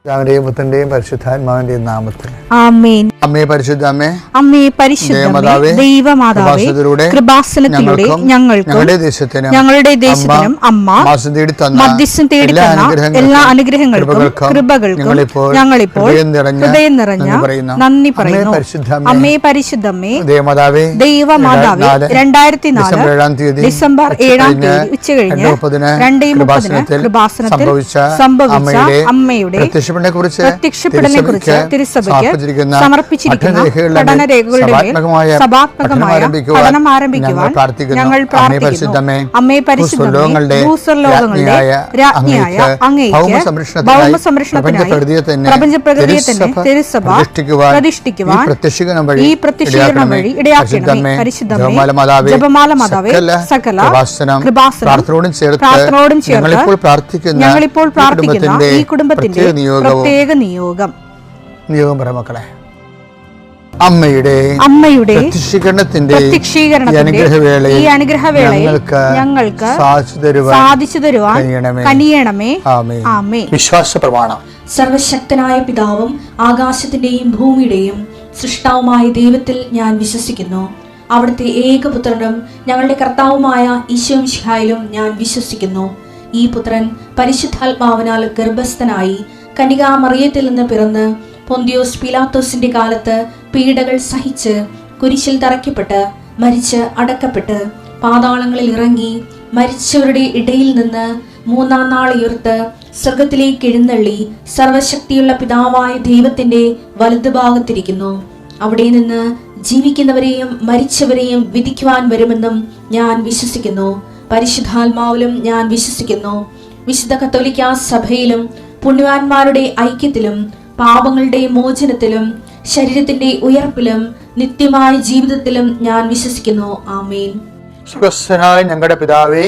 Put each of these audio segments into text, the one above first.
പിതാവിന്റെയും പുത്രന്റെയും പരിശുദ്ധാത്മാവിന്റെയും നാമത്തിൽ ആമേൻ. അമ്മേ പരിശുദ്ധ അമ്മേ, അമ്മേ പരിശുദ്ധമേ, ദൈവമാതാവേ, കൃപാസനത്തിലൂടെ ഞങ്ങൾക്കും ഞങ്ങളുടെ ദേശത്തിനും അമ്മ മധ്യസ്ഥം തേടി തന്ന എല്ലാ അനുഗ്രഹങ്ങൾക്കും കൃപകൾക്കും ഞങ്ങളിപ്പോൾ ഹൃദയം നിറഞ്ഞ നന്ദി പറയുന്നു. അമ്മേ പരിശുദ്ധമേ, ദൈവമാതാവേ, 2004 ഡിസംബർ 7 ഉച്ചകഴിഞ്ഞ് 2:30 കൃപാസനത്തിൽ സംഭവിച്ച അമ്മയുടെ പ്രത്യക്ഷപ്പെടലിനെ കുറിച്ച് തിരുസഭയ്ക്ക് സമർപ്പിച്ചിരിക്കുന്ന പഠനരേഖകളുടെ മേൽ സഭാത്മകമായ പഠനം ആരംഭിക്കുവാൻ ഞങ്ങൾ പ്രാർത്ഥിക്കുന്നു. അമ്മേ പരിശുദ്ധമേ, ഭൂസ്വർലോകങ്ങളുടെ രാജ്ഞിയായ അങ്ങേയ്ക്ക് ഭൗമ സംരക്ഷണത്തിനായി പ്രപഞ്ചപ്രകൃതിയെ തന്നെ തിരുസഭ പ്രതിഷ്ഠിക്കുവാൻ ഈ പ്രത്യക്ഷീകരണം വഴി ഇടയാക്കണമേ. പരിശുദ്ധമേ, ജപമാല മാതാവേ, സകല കൃപാസനം പ്രാർത്ഥനയോടും ചേർത്ത് ഞങ്ങളിപ്പോൾ പ്രാർത്ഥിക്കുന്ന ഈ കുടുംബത്തിന്റെ പ്രത്യേക നിയോഗം മക്കളെ, അമ്മയുടെ പ്രത്യക്ഷീകരണത്തിന്റെ ഈ അനുഗ്രഹവേളയിൽ ഞങ്ങൾക്ക് സാധിച്ചു തരുവാൻ കനിയണമേ. ആമേൻ. വിശ്വാസ പ്രമാണം. സർവശക്തനായ പിതാവും ആകാശത്തിന്റെയും ഭൂമിയുടെയും സൃഷ്ടാവുമായ ദൈവത്തിൽ ഞാൻ വിശ്വസിക്കുന്നു. അവിടുത്തെ ഏകപുത്രനും ഞങ്ങളുടെ കർത്താവുമായ ഈശോ മിശിഹായിലും ഞാൻ വിശ്വസിക്കുന്നു. ഈ പുത്രൻ പരിശുദ്ധാത്മാവിനാൽ ഗർഭസ്ഥനായി കന്യകാമറിയത്തിൽ നിന്ന് പിറന്ന് പൊന്തിയോസ് പീലാത്തോസിന്റെ കാലത്ത് പീഡകൾ സഹിച്ച് കുരിശിൽ തറയ്ക്കപ്പെട്ട് മരിച്ച് അടക്കപ്പെട്ട് പാതാളങ്ങളിൽ ഇറങ്ങി മരിച്ചവരുടെ ഇടയിൽ നിന്ന് 3-ാം നാൾ ഉയർത്ത് സ്വർഗത്തിലേക്ക് എഴുന്നള്ളി സർവശക്തിയുള്ള പിതാവായ ദൈവത്തിന്റെ വലതുഭാഗത്തിരിക്കുന്നു. അവിടെ നിന്ന് ജീവിക്കുന്നവരെയും മരിച്ചവരെയും വിധിക്കുവാൻ വരുമെന്നും ഞാൻ വിശ്വസിക്കുന്നു. പരിശുദ്ധാത്മാവിലും ഞാൻ വിശ്വസിക്കുന്നു. വിശുദ്ധ കത്തോലിക്കാ സഭയിലും പുണ്യവാന്മാരുടെ ഐക്യത്തിലും പാപങ്ങളുടെ മോചനത്തിലും ശരീരത്തിന്റെ ഉയർപ്പിലും നിത്യമായ ജീവിതത്തിലും ഞാൻ വിശ്വസിക്കുന്നു. ആമേൻ. സ്വർഗ്ഗസ്ഥനായ ഞങ്ങളുടെ പിതാവേ,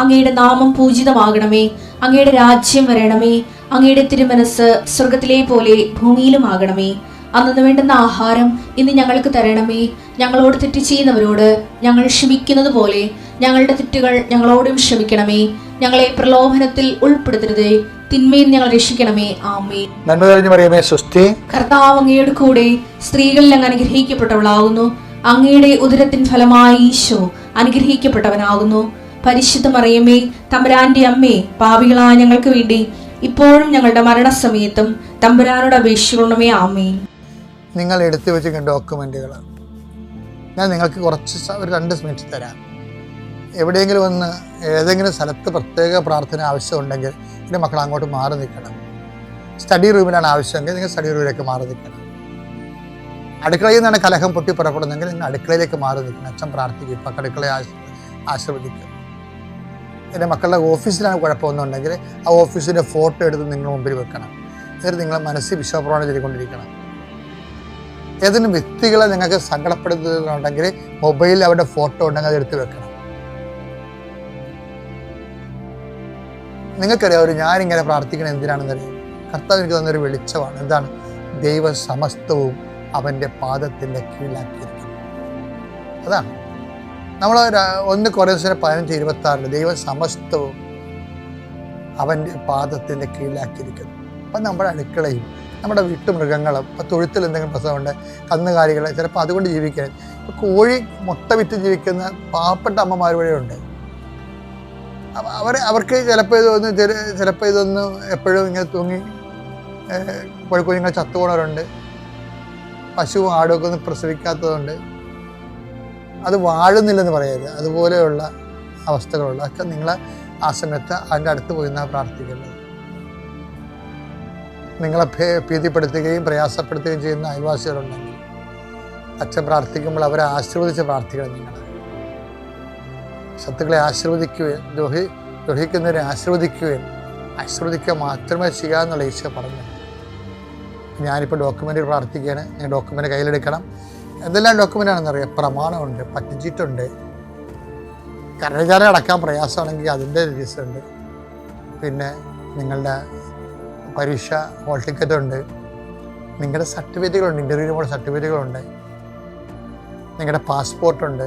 അങ്ങയുടെ നാമം പൂജിതമാകണമേ. അങ്ങയുടെ രാജ്യം വരണമേ. അങ്ങയുടെ തിരുമനസ് സ്വർഗത്തിലെ പോലെ ഭൂമിയിലുമാകണമേ. അന്നു വേണ്ടുന്ന ആഹാരം ഇന്ന് ഞങ്ങൾക്ക് തരണമേ. ഞങ്ങളോട് തെറ്റ് ചെയ്യുന്നവരോട് ഞങ്ങൾ ക്ഷമിക്കുന്നത് പോലെ ഞങ്ങളുടെ തെറ്റുകൾ ഞങ്ങളോടും ക്ഷമിക്കണമേ. ഞങ്ങളെ പ്രലോഭനത്തിൽ ഉൾപ്പെടുത്തരുതേ, തിന്മയിൽ ഞങ്ങൾ രക്ഷിക്കണമേ. ആമേൻ. നന്മ നിറഞ്ഞ മറിയമേ, സ്വസ്തി. കർത്താവ് അങ്ങയുടെ കൂടെ സ്ത്രീകളിൽ അങ്ങ് അനുഗ്രഹിക്കപ്പെട്ടവളാകുന്നു. അങ്ങയുടെ ഉദരത്തിൻ ഫലമായി ഈശോ അനുഗ്രഹിക്കപ്പെട്ടവനാകുന്നു. പരിശുദ്ധ മറിയമേ, തമ്പുരാന്റെ അമ്മേ, പാപികളായ ഞങ്ങൾക്ക് വേണ്ടി ഇപ്പോഴും ഞങ്ങളുടെ മരണസമയത്തും തമ്പുരാനോട് അപേക്ഷിക്കണമേ. ആമേൻ. നിങ്ങൾ എടുത്തു വെച്ചിരിക്കുന്ന ഡോക്യുമെന്റുകൾ ഞാൻ നിങ്ങൾക്ക് കുറച്ച് ഒരു 2 മിനിറ്റ് തരാം. എവിടെയെങ്കിലും ഒന്ന് ഏതെങ്കിലും സ്ഥലത്ത് പ്രത്യേക പ്രാർത്ഥന ആവശ്യമുണ്ടെങ്കിൽ എൻ്റെ മക്കൾ അങ്ങോട്ട് മാറി നിൽക്കണം. സ്റ്റഡി റൂമിലാണ് ആവശ്യമെങ്കിൽ നിങ്ങൾ സ്റ്റഡി റൂമിലേക്ക് മാറി നിൽക്കണം. അടുക്കളയിൽ നിന്നാണ് കലഹം പൊട്ടി പുറപ്പെടുന്നെങ്കിൽ നിങ്ങൾ അടുക്കളയിലേക്ക് മാറി നിൽക്കണം. അച്ഛൻ പ്രാർത്ഥിക്കും. ഇപ്പം അടുക്കളയെ ആശീർവദിക്കും. എൻ്റെ മക്കളുടെ ഓഫീസിലാണ് കുഴപ്പമൊന്നുണ്ടെങ്കിൽ ആ ഓഫീസിൻ്റെ ഫോട്ടോ എടുത്ത് നിങ്ങൾ മുമ്പിൽ വെക്കണം. എന്നിട്ട് നിങ്ങളെ മനസ്സിൽ വിശ്വപ്രവണത ചെയ്തുകൊണ്ടിരിക്കണം. ഏതെങ്കിലും വ്യക്തികളെ നിങ്ങൾക്ക് സങ്കടപ്പെടുത്തുന്നുണ്ടെങ്കിൽ മൊബൈലിൽ അവരുടെ ഫോട്ടോ ഉണ്ടെങ്കിൽ അത് എടുത്ത് വെക്കണം. നിങ്ങൾക്കറിയാം, ഞാനിങ്ങനെ പ്രാർത്ഥിക്കണം എന്തിനാണെന്നറിയാം. കർത്താവ് എനിക്ക് തന്നൊരു വെളിച്ചമാണ്. എന്താണ്? ദൈവ സമസ്തവും അവൻ്റെ പാദത്തിൻ്റെ കീഴിലാക്കിയിരിക്കുന്നു. അതാണ് നമ്മൾ 1 കൊരിന്ത്യർ 15:26 ദൈവ സമസ്തവും അവൻ്റെ പാദത്തിൻ്റെ കീഴിലാക്കിയിരിക്കുന്നു. അപ്പം നമ്മുടെ അടുക്കളയും നമ്മുടെ വീട്ടുമൃഗങ്ങളും ഇപ്പോൾ തൊഴുത്തിൽ എന്തെങ്കിലും പ്രസവമുണ്ട്, കന്നുകാലികൾ ചിലപ്പോൾ അതുകൊണ്ട് ജീവിക്കാൻ, ഇപ്പോൾ കോഴി മുട്ട വിറ്റ് ജീവിക്കുന്ന പാവപ്പെട്ട അമ്മമാർ വഴിയുണ്ട്. അവർക്ക് ചിലപ്പോൾ ഇതൊന്ന് എപ്പോഴും ഇങ്ങനെ തൂങ്ങി കോഴിക്കുഞ്ഞുങ്ങൾ ചത്തുപോണവരുണ്ട്. പശുവും ആടുമൊക്കെ ഒന്നും പ്രസവിക്കാത്തതുകൊണ്ട് അത് വാഴുന്നില്ലെന്ന് പറയരുത്. അതുപോലെയുള്ള അവസ്ഥകളുള്ള ഒക്കെ നിങ്ങൾ ആ സമയത്ത് അതിൻ്റെ അടുത്ത് പോയി നിന്നാണ് പ്രാർത്ഥിക്കേണ്ടത്. നിങ്ങളെ ഭീതിപ്പെടുത്തുകയും പ്രയാസപ്പെടുത്തുകയും ചെയ്യുന്ന അയൽവാസികളുണ്ടെങ്കിൽ അച്ഛൻ പ്രാർത്ഥിക്കുമ്പോൾ അവരെ ആശീർവദിച്ച് പ്രാർത്ഥിക്കണം. നിങ്ങൾ ശത്രുക്കളെ ആശീർവദിക്കുകയും ദ്രോഹിക്കുന്നവരെ ആശീർവദിക്കുക മാത്രമേ ചെയ്യാമെന്നുള്ള ഈശോ പറഞ്ഞു. ഞാനിപ്പോൾ ഡോക്യുമെൻ്റ് പ്രാർത്ഥിക്കുകയാണ്. ഞാൻ ഡോക്യുമെൻ്റ് കയ്യിലെടുക്കണം. എന്തെല്ലാം ഡോക്യുമെൻ്റാണെന്നറിയാം. പ്രമാണമുണ്ട്, പറ്റുചീട്ടുണ്ട്, കരചാരം അടക്കാൻ പ്രയാസമാണെങ്കിൽ അതിൻ്റെ രജിസ്റ്റർ ഉണ്ട്. പിന്നെ നിങ്ങളുടെ പരീക്ഷ ഹോൾ ടിക്കറ്റ് ഉണ്ട്, നിങ്ങളുടെ സർട്ടിഫിക്കറ്റുകളുണ്ട്, ഇൻ്റർവ്യൂവിനുള്ള സർട്ടിഫിക്കറ്റുകളുണ്ട്, നിങ്ങളുടെ പാസ്പോർട്ടുണ്ട്,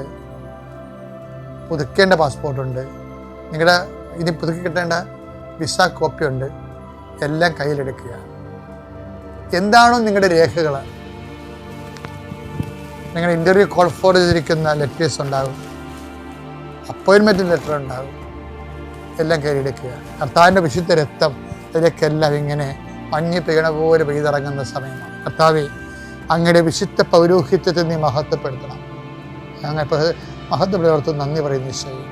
പുതുക്കേണ്ട പാസ്പോർട്ടുണ്ട്, നിങ്ങളുടെ ഇനി പുതുക്കി കിട്ടേണ്ട വിസ കോപ്പിയുണ്ട്. എല്ലാം കയ്യിലെടുക്കുക. എന്താണോ നിങ്ങളുടെ രേഖകൾ, നിങ്ങളുടെ ഇൻ്റർവ്യൂ കോൾ ഫോർ ചെയ്തിരിക്കുന്ന ലെറ്റേഴ്സ് ഉണ്ടാകും, അപ്പോയിൻമെൻറ്റ് ലെറ്റർ ഉണ്ടാകും, എല്ലാം കയ്യിലെടുക്കുക. കർത്താവിൻ്റെ വിശുദ്ധ രക്തം ഇതിലേക്കെല്ലാം ഇങ്ങനെ മഞ്ഞ് പെയ്യണ പോലെ പെയ്തിറങ്ങുന്ന സമയമാണ്. കർത്താവെ, അങ്ങയുടെ വിശുദ്ധ പൗരോഹിത്യത്തെ നീ മഹത്വപ്പെടുത്തണം. ഞങ്ങൾ മഹത്വപ്പെടുത്തും നന്ദി പറയുന്ന ഈശോയെ.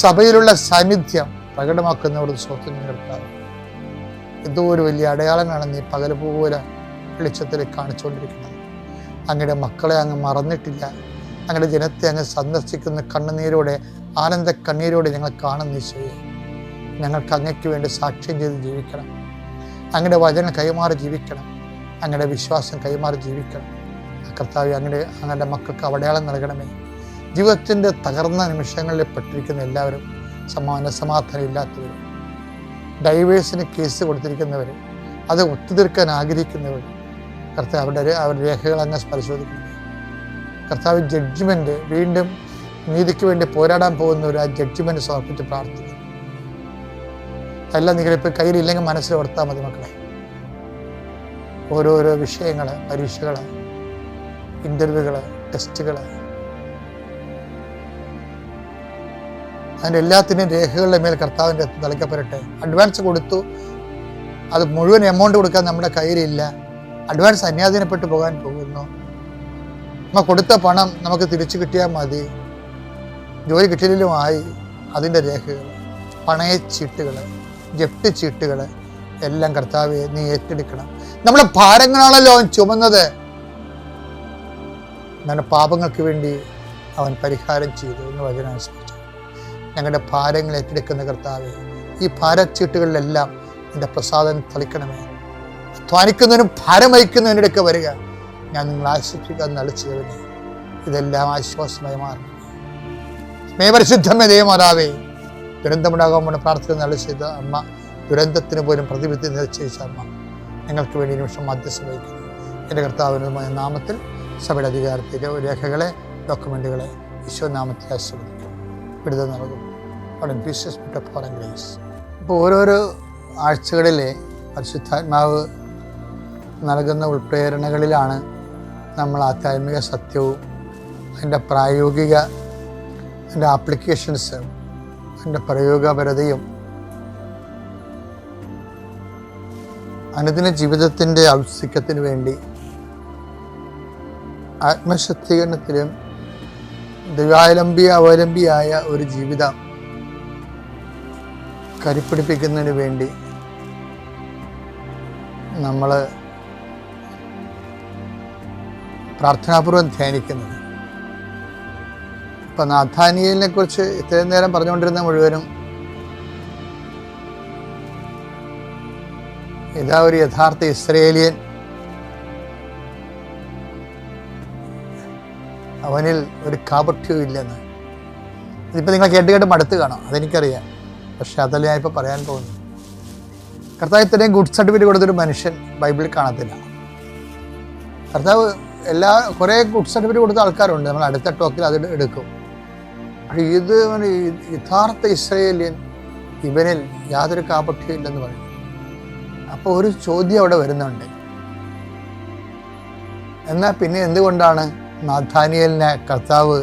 സഭയിലുള്ള സാന്നിധ്യം പ്രകടമാക്കുന്നവരുടെ സ്വത്ത് നിർത്താം. എന്തോ ഒരു വലിയ അടയാളങ്ങളാണ് നീ പകൽ പോലെ വെളിച്ചത്തിൽ കാണിച്ചുകൊണ്ടിരിക്കുന്നത്. അങ്ങയുടെ മക്കളെ അങ്ങ് മറന്നിട്ടില്ല. അങ്ങയുടെ ജനത്തെ അങ്ങ് സന്ദർശിക്കുന്ന കണ്ണുനീരോടെ, ആനന്ദ കണ്ണീരോടെ ഞങ്ങൾ കാണുന്ന ഈശോയെ. ഞങ്ങൾക്ക് അങ്ങയ്ക്ക് വേണ്ടി സാക്ഷ്യം ചെയ്ത് ജീവിക്കണം. അങ്ങയുടെ വചനം കൈമാറി ജീവിക്കണം. അങ്ങയുടെ വിശ്വാസം കൈമാറി ജീവിക്കണം. കർത്താവേ, അങ്ങയുടെ മക്കൾക്ക് അടയാളം നൽകണമേ. ജീവിതത്തിൻ്റെ തകർന്ന നിമിഷങ്ങളിൽ പെട്ടിരിക്കുന്ന എല്ലാവരും, സമാധാനം ഇല്ലാത്തവർ, ഡൈവേഴ്സിന് കേസ് കൊടുത്തിരിക്കുന്നവർ, അത് ഒത്തുതീർക്കാൻ ആഗ്രഹിക്കുന്നവർ, കർത്താവ് അവരുടെ രേഖകൾ അങ്ങ് പരിശോധിക്കണം. കർത്താവ് ജഡ്ജ്മെൻറ്റ്, വീണ്ടും നീതിക്ക് വേണ്ടി പോരാടാൻ പോകുന്നവർ ആ ജഡ്ജ്മെൻറ്റ് സമർപ്പിച്ച് പ്രാർത്ഥിക്കുന്നു. എല്ലാം നിങ്ങളിപ്പോൾ കയ്യിലില്ലെങ്കിൽ മനസ്സിൽ ഓർത്താൽ മതി മക്കളെ. ഓരോരോ വിഷയങ്ങൾ, പരീക്ഷകൾ, ഇൻ്റർവ്യൂകൾ, ടെസ്റ്റുകൾ, അതിൻ്റെ എല്ലാത്തിൻ്റെയും രേഖകളുടെ മേൽ കർത്താവിൻ്റെ തളിക്കപ്പെടട്ടെ. അഡ്വാൻസ് കൊടുത്തു, അത് മുഴുവൻ എമൗണ്ട് കൊടുക്കാൻ നമ്മുടെ കയ്യിലില്ല. അഡ്വാൻസ് അന്യാധീനപ്പെട്ടു പോകാൻ പോകുന്നു. നമ്മൾ കൊടുത്ത പണം നമുക്ക് തിരിച്ചു കിട്ടിയാൽ മതി. ജോലി കിട്ടിയതിലുമായി അതിൻ്റെ രേഖകൾ, പണയച്ചീട്ടുകൾ, ജപ്തി ചീട്ടുകൾ എല്ലാം കർത്താവെ നീ ഏറ്റെടുക്കണം. നമ്മുടെ ഭാരങ്ങളാണല്ലോ അവൻ ചുമന്നത്. നമ്മുടെ പാപങ്ങൾക്ക് വേണ്ടി അവൻ പരിഹാരം ചെയ്തു എന്ന് വചനം അനുസരിച്ചു. ഞങ്ങളുടെ ഭാരങ്ങൾ ഏറ്റെടുക്കുന്ന കർത്താവെ, ഈ ഭാരച്ചീട്ടുകളിലെല്ലാം എൻ്റെ പ്രസാദം തളിക്കണമേ. അധ്വാനിക്കുന്നതിനും ഭാരം വഹിക്കുന്നതിനിടയ്ക്ക് വരിക. ഞാൻ നിങ്ങൾ ആശ്വസിപ്പിക്കാൻ നളിച്ചവനെ, ഇതെല്ലാം ആശ്വാസമായി മാറണം. സ്നേഹപരിശുദ്ധമേ ദൈവമാതാവേ, ദുരന്തമുണ്ടാകാൻ പ്രാർത്ഥന നളിച്ചത് അമ്മ, ദുരന്തത്തിന് പോലും പ്രതിവിധി നിശ്ചയിച്ച അമ്മ, ഞങ്ങൾക്ക് വേണ്ടി നിമിഷം മധ്യസ്ഥ വഹിക്കുന്നു. എൻ്റെ കർത്താവിനുമായ നാമത്തിൽ സഭയുടെ അധികാരത്തിലെ രേഖകളെ, ഡോക്യുമെൻറ്റുകളെ ഈശോനാമത്തിൽ ആശീർവദിക്കും. വിടുതൽ നൽകും. ഇപ്പോൾ ഓരോരോ ആഴ്ചകളിലെ പരിശുദ്ധാത്മാവ് നൽകുന്ന ഉൾപ്രേരണകളിലാണ് നമ്മൾ ആധ്യാത്മിക സത്യവും അതിൻ്റെ പ്രായോഗിക, അതിൻ്റെ ആപ്ലിക്കേഷൻസ്, അതിൻ്റെ പ്രയോഗപരതയും അനുദിന ജീവിതത്തിൻ്റെ ഔത്സുക്യത്തിന് വേണ്ടി ആത്മശക്തീകരണത്തിലും അവലംബിയായ ഒരു ജീവിതം കരുപ്പിടിപ്പിക്കുന്നതിന് വേണ്ടി നമ്മൾ പ്രാർത്ഥനാപൂർവം ധ്യാനിക്കുന്നത്. ഇപ്പം നാഥാനിയേലിനെ കുറിച്ച് ഇത്രയും നേരം പറഞ്ഞുകൊണ്ടിരുന്ന മുഴുവനും ഇതാ ഒരു യഥാർത്ഥ ഇസ്രയേലിയൻ, അവനിൽ ഒരു കാപട്യവും ഇല്ലെന്ന്. ഇതിപ്പോൾ നിങ്ങൾ കേട്ട് മടുത്ത് കാണാം, അതെനിക്കറിയാം. പക്ഷെ അതല്ല ഞാൻ ഇപ്പോൾ പറയാൻ പോകുന്നു. കർത്താവ് ഇത്രയും ഗുഡ് സർട്ടിഫിക്കറ്റ് കൊടുത്തൊരു മനുഷ്യൻ ബൈബിളിൽ കാണത്തില്ല. കർത്താവ് കുറേ ഗുഡ് സർട്ടിഫിക്കറ്റ് കൊടുത്ത ആൾക്കാരുണ്ട്, നമ്മൾ അടുത്ത ടോക്കിൽ അത് എടുക്കും. പക്ഷേ ഇത് യഥാർത്ഥ ഇസ്രയേലിയൻ, ഇവനിൽ യാതൊരു കാപട്യവും ഇല്ലെന്ന് പറയും. അപ്പോൾ ഒരു ചോദ്യം അവിടെ വരുന്നുണ്ട്. എന്നാൽ പിന്നെ എന്തുകൊണ്ടാണ് നാഥാനിയേലിനെ കർത്താവ്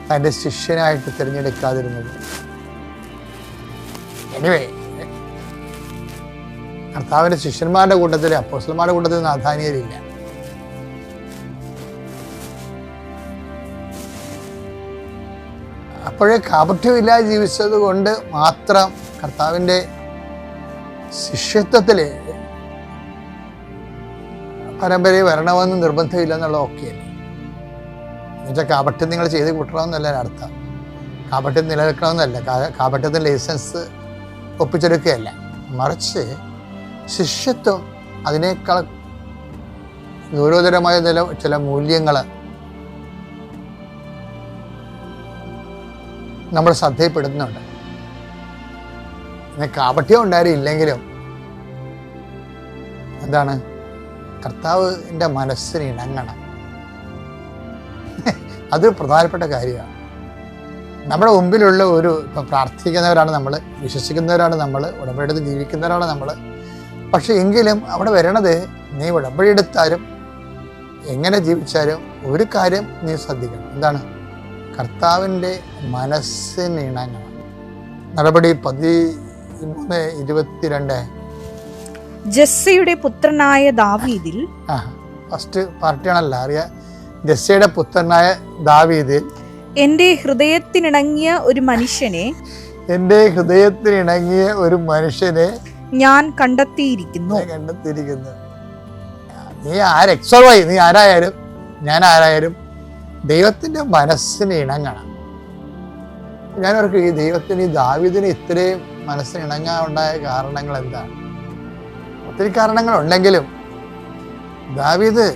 തൻ്റെ ശിഷ്യനായിട്ട് തിരഞ്ഞെടുക്കാതിരുന്നത്? എനിവേ, കർത്താവിൻ്റെ ശിഷ്യന്മാരുടെ കൂട്ടത്തിൽ, അപ്പോസ്തലന്മാരുടെ കൂട്ടത്തിൽ നാഥാനിയേലില്ല. അപ്പോഴേ കാപട്യമില്ലാതെ ജീവിച്ചത് കൊണ്ട് മാത്രം കർത്താവിൻ്റെ ശിഷ്യത്വത്തിൽ പരമ്പരയിൽ വരണമെന്ന് നിർബന്ധമില്ല എന്നുള്ള ഓക്കെയല്ലേ. എന്നുവെച്ചാൽ കാപട്യം നിങ്ങൾ ചെയ്ത് കൂട്ടണമെന്നല്ല അർത്ഥം. കാപട്യം നിലനിൽക്കണമെന്നല്ല, കാപട്യത്തിന് ലൈസൻസ് ഒപ്പിച്ചെടുക്കുകയല്ല. മറിച്ച് ശിഷ്യത്വം അതിനേക്കാൾ ഗൗരവതരമായ ചില മൂല്യങ്ങൾ നമ്മൾ ശ്രദ്ധയിൽപ്പെടുന്നുണ്ട്. കാപട്യം ഉണ്ടായില്ലെങ്കിലും എന്താണ്, കർത്താവിൻ്റെ മനസ്സിന് ഇണങ്ങണം. അതൊരു പ്രധാനപ്പെട്ട കാര്യമാണ്. നമ്മുടെ മുമ്പിലുള്ള ഇപ്പം പ്രാർത്ഥിക്കുന്നവരാണ് നമ്മൾ, വിശ്വസിക്കുന്നവരാണ് നമ്മൾ, ഉടമ്പടിയെടുത്ത് ജീവിക്കുന്നവരാണ് നമ്മൾ. പക്ഷെ എങ്കിലും അവിടെ വരണത് നീ ഉടമ്പടി എടുത്താലും എങ്ങനെ ജീവിച്ചാലും ഒരു കാര്യം നീ ശ്രദ്ധിക്കണം. എന്താണ്? കർത്താവിൻ്റെ മനസ്സിന് ഇണങ്ങണം. നടപടി 13:22. ജസ്സയുടെ പുത്രനായ ദാവീദിൽ, ഫസ്റ്റ് പാർട്ടിയാണല്ലോ അറിയാം. ജസ്സയുടെ പുത്രനായ ദാവീദിൽ എൻ്റെ ഹൃദയത്തിനിണങ്ങിയ ഒരു മനുഷ്യനെ ഞാൻ കണ്ടെത്തിയിരിക്കുന്നു. നീ നീ ആരായാലും ഞാൻ ആരായാലും ദൈവത്തിൻ്റെ മനസ്സിന് ഇണങ്ങണം. ഞാനവർക്ക് ഈ ദൈവത്തിന് ഈ ദാവീദിന് ഇത്രയും മനസ്സിന് ഇണങ്ങാനുണ്ടായ കാരണങ്ങൾ എന്താണ്? ഒത്തിരി കാരണങ്ങളുണ്ടെങ്കിലും ദാവീദ്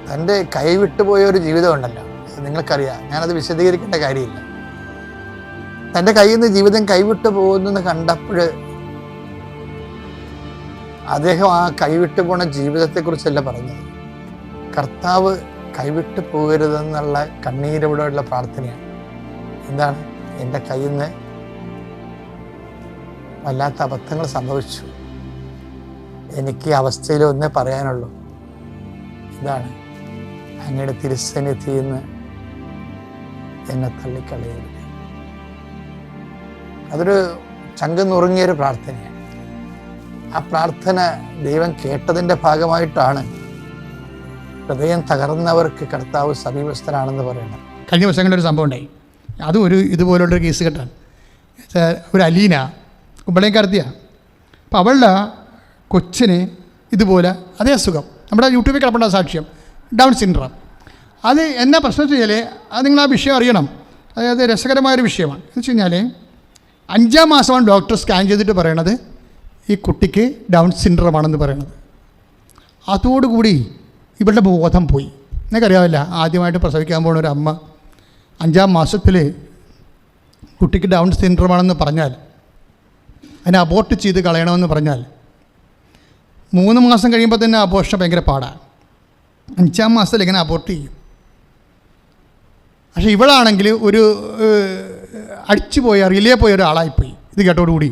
തൻ്റെ കൈവിട്ടുപോയ ഒരു ജീവിതം ഉണ്ടല്ലോ, നിങ്ങൾക്കറിയാം. ഞാനത് വിശദീകരിക്കേണ്ട കാര്യമില്ല. തൻ്റെ കയ്യിൽ നിന്ന് ജീവിതം കൈവിട്ടു പോകുന്നെന്ന് കണ്ടപ്പോൾ അദ്ദേഹം ആ കൈവിട്ടു പോണ ജീവിതത്തെക്കുറിച്ചല്ല പറഞ്ഞത്. കർത്താവ് കൈവിട്ടു പോകരുതെന്നുള്ള കണ്ണീരോടെയുള്ള പ്രാർത്ഥനയാണ്. എന്താണ്? എൻ്റെ കയ്യിൽ നിന്ന് വല്ലാത്ത അബദ്ധങ്ങൾ സംഭവിച്ചു, എനിക്ക് ഈ അവസ്ഥയിൽ ഒന്നേ പറയാനുള്ളൂ. ഇതാണ്, അങ്ങയുടെ തിരുസന്നിധിയിൽ നിന്ന് എന്നെ തള്ളിക്കളയരുത്. അതൊരു ചങ്ക് നുറുങ്ങിയൊരു പ്രാർത്ഥനയാണ്. ആ പ്രാർത്ഥന ദൈവം കേട്ടതിൻ്റെ ഭാഗമായിട്ടാണ് ഹൃദയം തകർന്നവർക്ക് കർത്താവ് സമീപസ്ഥനാണെന്ന് പറയുന്നത്. കഴിഞ്ഞ ദിവസങ്ങളിലൊരു സംഭവം ഉണ്ടായി. അതും ഇതുപോലുള്ളൊരു കേസ് കെട്ടാണ്. ഒരു അലീന കുമ്പളേക്കാരത്തിയാണ്. അപ്പോൾ അവളുടെ കൊച്ചിന് ഇതുപോലെ അതേ അസുഖം, നമ്മുടെ യൂട്യൂബിൽ കിടപ്പുണ്ട സാക്ഷ്യം, ഡൗൺ സിൻഡ്രോം. അത് എന്നാ പ്രശ്നം വെച്ച് കഴിഞ്ഞാൽ അത് നിങ്ങൾ ആ വിഷയം അറിയണം. അതായത് രസകരമായൊരു വിഷയമാണ്. എന്ന് വെച്ച് കഴിഞ്ഞാൽ 5-ാം മാസമാണ് ഡോക്ടർ സ്കാൻ ചെയ്തിട്ട് പറയണത് ഈ കുട്ടിക്ക് ഡൗൺ സിൻഡ്രോം ആണെന്ന് പറയണത്. അതോടുകൂടി ഇവളുടെ ബോധം പോയി. നിങ്ങൾക്കറിയാവില്ല, ആദ്യമായിട്ട് പ്രസവിക്കാൻ പോകുന്ന ഒരു അമ്മ 5-ാം മാസത്തിൽ കുട്ടിക്ക് ഡൗൺ സിൻഡ്രോം ആണെന്ന് പറഞ്ഞാൽ, അതിനെ അബോർട്ട് ചെയ്ത് കളയണമെന്ന് പറഞ്ഞാൽ 3 മാസം കഴിയുമ്പോൾ തന്നെ അബോർഷൻ ഭയങ്കര പാടാണ്. 5-ാം മാസത്തിൽ ഇങ്ങനെ അബോർട്ട് ചെയ്യും. പക്ഷേ ഇവളാണെങ്കിൽ ഒരു അടിച്ചുപോയ റിലേ പോയ ഒരാളായിപ്പോയി ഇത് കേട്ടോടുകൂടി.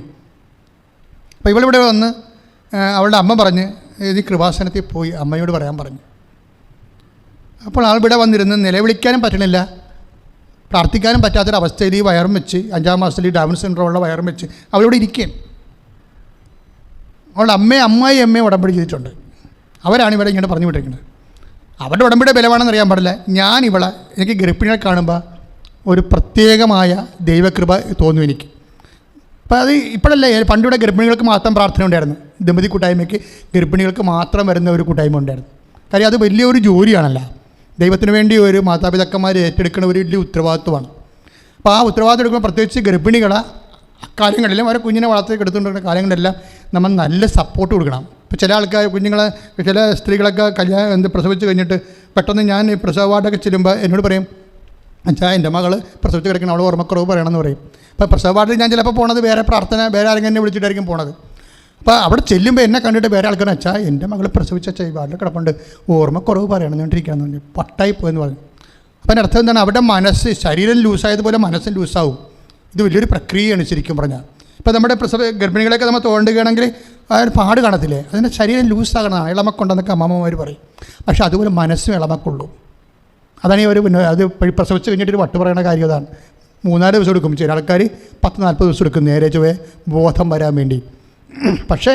അപ്പോൾ ഇവളിവിടെ വന്ന് അവളുടെ അമ്മ പറഞ്ഞ് ഇത് കൃപാസനത്തിൽ പോയി അമ്മയോട് പറയാൻ പറഞ്ഞു. അപ്പോൾ ആളിവിടെ വന്നിരുന്ന് നിലവിളിക്കാനും പറ്റണില്ല, പ്രാർത്ഥിക്കാനും പറ്റാത്തൊരവസ്ഥയിൽ ഈ വയറും വെച്ച് 5-ാം മാസത്തിൽ ഈ ഡൗൺ സിൻഡ്രോമുള്ള വയറും വെച്ച് അവളിവിടെ ഇരിക്കുകയും. അവളുടെ അമ്മയും ഉടമ്പടി ചെയ്തിട്ടുണ്ട്. അവരാണ് ഇവിടെ ഇങ്ങനെ പറഞ്ഞു വിട്ടിരിക്കുന്നത്. അവരുടെ ഉടമ്പടിയുടെ ബലമാണെന്ന് അറിയാൻ പാടില്ല. എനിക്ക് ഗർഭിണികളെ കാണുമ്പോൾ ഒരു പ്രത്യേകമായ ദൈവകൃപ തോന്നും എനിക്ക്. അപ്പോൾ അത് ഇപ്പോഴല്ലേ, പണ്ടിവിടെ ഗർഭിണികൾക്ക് മാത്രം പ്രാർത്ഥന ഉണ്ടായിരുന്നു. ദമ്പതി കൂട്ടായ്മയ്ക്ക് ഗർഭിണികൾക്ക് മാത്രം വരുന്ന ഒരു കൂട്ടായ്മ ഉണ്ടായിരുന്നു. കാര്യം അത് വലിയൊരു ജോലിയാണല്ലോ. ദൈവത്തിന് വേണ്ടി ഒരു മാതാപിതാക്കന്മാർ ഏറ്റെടുക്കുന്ന ഒരു വലിയ ഉത്തരവാദിത്വമാണ്. അപ്പോൾ ആ ഉത്തരവാദിത്വം എടുക്കുമ്പോൾ പ്രത്യേകിച്ച് ഗർഭിണികളെ അക്കാര്യങ്ങളിലും അവരെ കുഞ്ഞിനെ വളർത്തി എടുത്തുകൊണ്ടിരുന്ന കാലങ്ങളിലെല്ലാം നമ്മൾ നല്ല സപ്പോർട്ട് കൊടുക്കണം. ഇപ്പോൾ ചില ആൾക്കാർ ചില സ്ത്രീകളൊക്കെ പ്രസവിച്ച് കഴിഞ്ഞിട്ട് പെട്ടെന്ന് ഞാൻ ഈ പ്രസവ വാർഡൊക്കെ ചെല്ലുമ്പോൾ എന്നോട് പറയും, അച്ഛാ എൻ്റെ മകൾ പ്രസവിച്ച് കിടക്കണം, അവൾ ഓർമ്മക്കുറവ് പറയണമെന്ന് പറയും. അപ്പോൾ പ്രസവ വാർഡിൽ ഞാൻ ചിലപ്പോൾ പോണത് വേറെ ആരെങ്കിലും എന്നെ വിളിച്ചിട്ടായിരിക്കും പോണത്. അപ്പോൾ അവിടെ ചെല്ലുമ്പോൾ എന്നെ കണ്ടിട്ട് വേറെ ആൾക്കാർ, അച്ഛാ എൻ്റെ മകൾ പ്രസവിച്ച ഈ വാർഡിൽ കിടപ്പുണ്ട്, ഓർമ്മക്കുറവ് പറയണമെന്നിരിക്കുകയാണെന്ന് പറഞ്ഞു, പട്ടായി പോയെന്ന് പറഞ്ഞു. അപ്പോൾ അതിൻ്റെ അർത്ഥം എന്താണ്? അവിടെ ശരീരം ലൂസായതുപോലെ മനസ്സും ലൂസാവും. ഇത് വലിയൊരു പ്രക്രിയയാണ് ശരിക്കും പറഞ്ഞാൽ. ഇപ്പോൾ നമ്മുടെ ഗർഭിണികളൊക്കെ നമ്മൾ തോണ്ടുകയാണെങ്കിൽ അതിന് പാട് കാണത്തില്ലേ, അതിൻ്റെ ശരീരം ലൂസാകണം, ഇളമക്കുണ്ടെന്നൊക്കെ അമ്മമ്മമാർ പറയും. പക്ഷേ അതുപോലെ മനസ്സും ഇളമക്കുള്ളൂ. അതാണ് അത് പ്രസവിച്ച് കഴിഞ്ഞിട്ടൊരു വട്ട് പറയുന്ന കാര്യം. അതാണ് 3-4 ദിവസം എടുക്കും, ചില ആൾക്കാർ 10-40 ദിവസം എടുക്കും നേരെ ചൊവ്വേ ബോധം വരാൻ വേണ്ടി. പക്ഷേ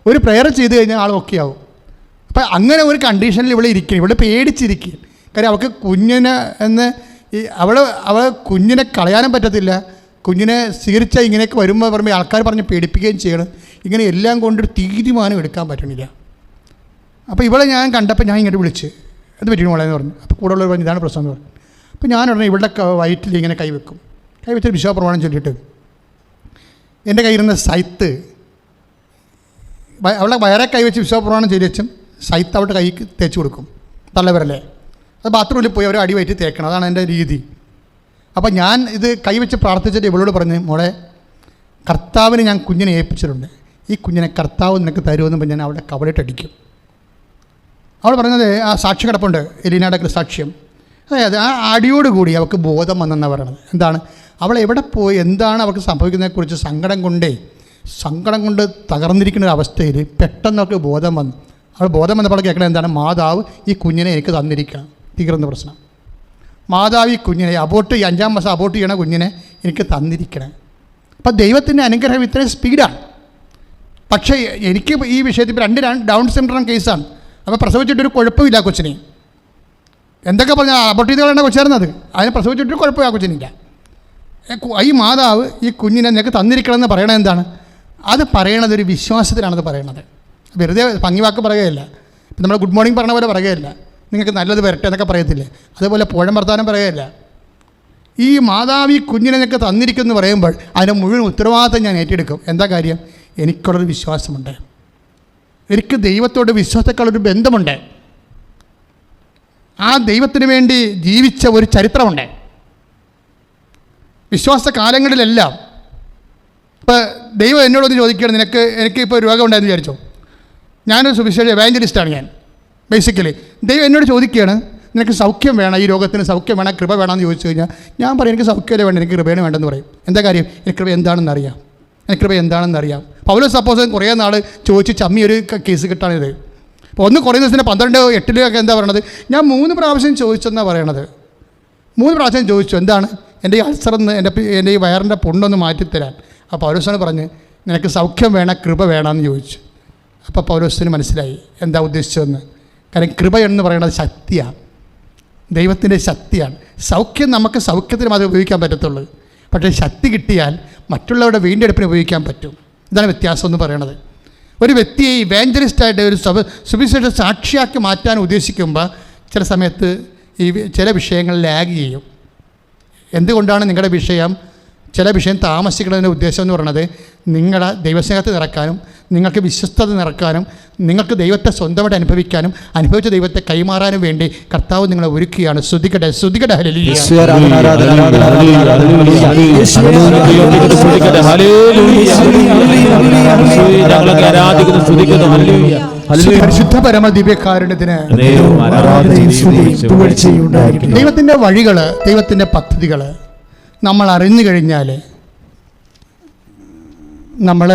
ഒരു പ്രെയർ ചെയ്ത് കഴിഞ്ഞാൽ ആൾ ഓക്കെ ആവും. അപ്പം അങ്ങനെ ഒരു കണ്ടീഷനിൽ ഇവിടെ ഇരിക്കും, ഇവിടെ പേടിച്ചിരിക്കും. കാര്യം അവൾക്ക് കുഞ്ഞിനെ അവൾ കുഞ്ഞിനെ കളയാനും പറ്റത്തില്ല. കുഞ്ഞിനെ സ്വീകരിച്ചാൽ ഇങ്ങനെയൊക്കെ വരുമ്പോൾ പറയുമ്പോൾ ആൾക്കാർ പറഞ്ഞ് പേടിപ്പിക്കുകയും ചെയ്യണം. ഇങ്ങനെ എല്ലാം കൊണ്ടൊരു തീരുമാനം എടുക്കാൻ പറ്റണില്ല. അപ്പോൾ ഇവളെ ഞാൻ കണ്ടപ്പോൾ ഞാൻ ഇങ്ങോട്ട് വിളിച്ച് അത് പറ്റി മോളെന്ന് പറഞ്ഞു. അപ്പോൾ കൂടെ ഉള്ളവർ പറഞ്ഞു ഇതാണ് പ്രശ്നം എന്ന് പറഞ്ഞു. അപ്പോൾ ഞാൻ ഉടനെ ഇവിടെ വയറ്റിൽ ഇങ്ങനെ കൈവെക്കും. കൈവെച്ച് വിശ്വാസപ്രമാണം ചൊല്ലിയിട്ട് എൻ്റെ കയ്യിരുന്ന സൈത്ത് അവളെ വയറെ കൈവച്ച് വിശ്വാസപ്രമാണം ചൊല്ലി വെച്ചും സൈത്ത് അവളുടെ കൈക്ക് തേച്ച് കൊടുക്കും, തള്ളവരല്ലേ. അത് ബാത്റൂമിൽ പോയി അവർ അടി വയറ്റി തേക്കണം, അതാണ് എൻ്റെ രീതി. അപ്പോൾ ഞാൻ ഇത് കൈവച്ച് പ്രാർത്ഥിച്ചിട്ട് ഇവളോട് പറഞ്ഞ്, മോളെ കർത്താവിന് ഞാൻ കുഞ്ഞിനെ ഏൽപ്പിച്ചിട്ടുണ്ട്, ഈ കുഞ്ഞിനെ കർത്താവ് നിനക്ക് തരുമെന്ന് പറഞ്ഞ് ഞാൻ അവിടെ കവളിട്ടടിക്കും. അവൾ പറഞ്ഞത് ആ സാക്ഷ്യം കിടപ്പുണ്ട്, എലീനയുടെ സാക്ഷ്യം. അതായത് ആ അടിയോടുകൂടി അവൾക്ക് ബോധം വന്നെന്നാണ് പറയണത്. എന്താണ് അവൾ എവിടെ പോയി, എന്താണ് അവൾക്ക് സംഭവിക്കുന്നതിനെക്കുറിച്ച് സങ്കടം കൊണ്ടേ സങ്കടം കൊണ്ട് തകർന്നിരിക്കുന്ന ഒരു അവസ്ഥയിൽ പെട്ടെന്നൊക്കെ ബോധം വന്നു. അവൾ ബോധം വന്നപ്പോൾ കേൾക്കണത് എന്താണ്? മാതാവ് ഈ കുഞ്ഞിനെ എനിക്ക് തന്നിരിക്കണം. തീർന്ന പ്രശ്നം. മാതാവ് ഈ കുഞ്ഞിനെ ഈ 5-ാം മാസം അബോർട്ട് ചെയ്യണ കുഞ്ഞിനെ എനിക്ക് തന്നിരിക്കണം. അപ്പം ദൈവത്തിൻ്റെ അനുഗ്രഹം ഇത്രയും സ്പീഡാണ്. പക്ഷേ എനിക്ക് ഈ വിഷയത്തിൽ ഇപ്പോൾ 2 ഡൗൺ സിൻഡ്രോം കേസാണ്. അപ്പോൾ പ്രസവിച്ചിട്ടൊരു കുഴപ്പമില്ല കൊച്ചിനെ. എന്തൊക്കെ പറഞ്ഞാൽ അബോർട്ട് ചെയ്ത് കളയേണ്ട കൊച്ചായിരുന്നത്. അതിനെ പ്രസവിച്ചിട്ടൊരു കുഴപ്പമില്ല കൊച്ചിനില്ല. ഈ മാതാവ് ഈ കുഞ്ഞിനെ നിനക്ക് തന്നിരിക്കണമെന്ന് പറയണത് എന്താണ്? അത് പറയണത് ഒരു വിശ്വാസത്തിലാണത് പറയണത്. വെറുതെ ഭംഗിവാക്ക് പറയുകയല്ല. ഇപ്പം നമ്മൾ ഗുഡ് മോർണിംഗ് പറഞ്ഞ പോലെ പറയുകയല്ല. നിങ്ങൾക്ക് നല്ലത് വരട്ടെ എന്നൊക്കെ പറയത്തില്ലേ, അതുപോലെ പോഴം വർത്താനം പറയുകയല്ല. ഈ മാതാവ് ഈ കുഞ്ഞിനെ നിനക്ക് തന്നിരിക്കുമെന്ന് പറയുമ്പോൾ അതിൻ്റെ മുഴുവൻ ഉത്തരവാദിത്തം ഞാൻ ഏറ്റെടുക്കും. എന്താ കാര്യം? എനിക്കുള്ളൊരു വിശ്വാസമുണ്ട്. എനിക്ക് ദൈവത്തോട് വിശ്വാസത്തെക്കാളൊരു ബന്ധമുണ്ട്. ആ ദൈവത്തിന് വേണ്ടി ജീവിച്ച ഒരു ചരിത്രമുണ്ട്. വിശ്വാസ കാലങ്ങളിലെല്ലാം ഇപ്പോൾ ദൈവം എന്നോടൊന്ന് ചോദിക്കുകയാണ്, എനിക്കിപ്പോൾ രോഗം ഉണ്ടായെന്ന് വിചാരിച്ചോ. ഞാനൊരു സുവിശേഷ എവാഞ്ചലിസ്റ്റാണ്. ഞാൻ ബേസിക്കലി ദൈവം എന്നോട് ചോദിക്കുകയാണ്, നിനക്ക് സൗഖ്യം വേണം, ഈ രോഗത്തിന് സൗഖ്യം വേണം, കൃപ വേണമെന്ന് ചോദിച്ചു കഴിഞ്ഞാൽ ഞാൻ പറയും എനിക്ക് സൗഖ്യമല്ലേ വേണ്ട, എനിക്ക് കൃപയാണ് വേണ്ടെന്ന് പറയും. എന്താ കാര്യം? എനിക്ക് കൃപ എന്താണെന്ന് അറിയാം. എനിക്ക് കൃപ എന്താണെന്ന് അറിയാം. പൗലോസ് സപ്പോസ് കുറേ നാൾ ചോദിച്ച് ചമ്മി ഒരു കേസ് കിട്ടാണിത്. അപ്പോൾ 1 കൊറിന്തോസിന് 12:8 എന്താ പറയണത്? ഞാൻ 3 പ്രാവശ്യം ചോദിച്ചെന്നാണ് പറയണത്. 3 പ്രാവശ്യം ചോദിച്ചു, എന്താണ്? എൻ്റെ ഈ അൾസറിന്ന് എൻ്റെ ഈ വയറിൻ്റെ പുണ്ണൊന്ന് മാറ്റിത്തരാൻ. അപ്പോൾ പൗലോസിന് പറഞ്ഞ് നിനക്ക് സൗഖ്യം വേണം, കൃപ വേണമെന്ന് ചോദിച്ചു. അപ്പോൾ പൗലോസിന് മനസ്സിലായി എന്താ ഉദ്ദേശിച്ചതെന്ന്. കാരണം കൃപ എന്ന് പറയുന്നത് ശക്തിയാണ്, ദൈവത്തിൻ്റെ ശക്തിയാണ്. സൗഖ്യം നമുക്ക് സൗഖ്യത്തിന് മാത്രമേ ഉപയോഗിക്കാൻ പറ്റത്തുള്ളൂ. പക്ഷേ ശക്തി കിട്ടിയാൽ മറ്റുള്ളവരുടെ വീണ്ടെടുപ്പിന് ഉപയോഗിക്കാൻ പറ്റും. ഇതാണ് വ്യത്യാസം എന്ന് പറയുന്നത്. ഒരു വ്യക്തിയെ ഇവാഞ്ചലിസ്റ്റായിട്ട് ഒരു സുവിശേഷ സാക്ഷിയാക്കി മാറ്റാൻ ഉദ്ദേശിക്കുമ്പോൾ ചില സമയത്ത് ഈ ചില വിഷയങ്ങൾ ലാഗ് ചെയ്യും. എന്തുകൊണ്ടാണ് നിങ്ങളുടെ ചില വിഷയം താമസിക്കുന്നതിൻ്റെ ഉദ്ദേശം എന്ന് പറയുന്നത് നിങ്ങളുടെ ദൈവസ്നേഹത്തെ നിറക്കാനും നിങ്ങൾക്ക് വിശ്വസ്തത നിറക്കാനും നിങ്ങൾക്ക് ദൈവത്തെ സ്വന്തമായിട്ട് അനുഭവിക്കാനും അനുഭവിച്ച ദൈവത്തെ കൈമാറാനും വേണ്ടി കർത്താവ് നിങ്ങളെ ഒരുക്കുകയാണ്. ശ്രുതിക്കട്ടെ, ശ്രുതിക്കട്ടെ. ഹല്ലേലൂയ. പരിശുദ്ധ പരമ ദിവ്യകാരുണ്യത്തിന് ദൈവത്തിൻ്റെ വഴികൾ, ദൈവത്തിൻ്റെ പദ്ധതികൾ നമ്മൾ അറിഞ്ഞു കഴിഞ്ഞാൽ നമ്മൾ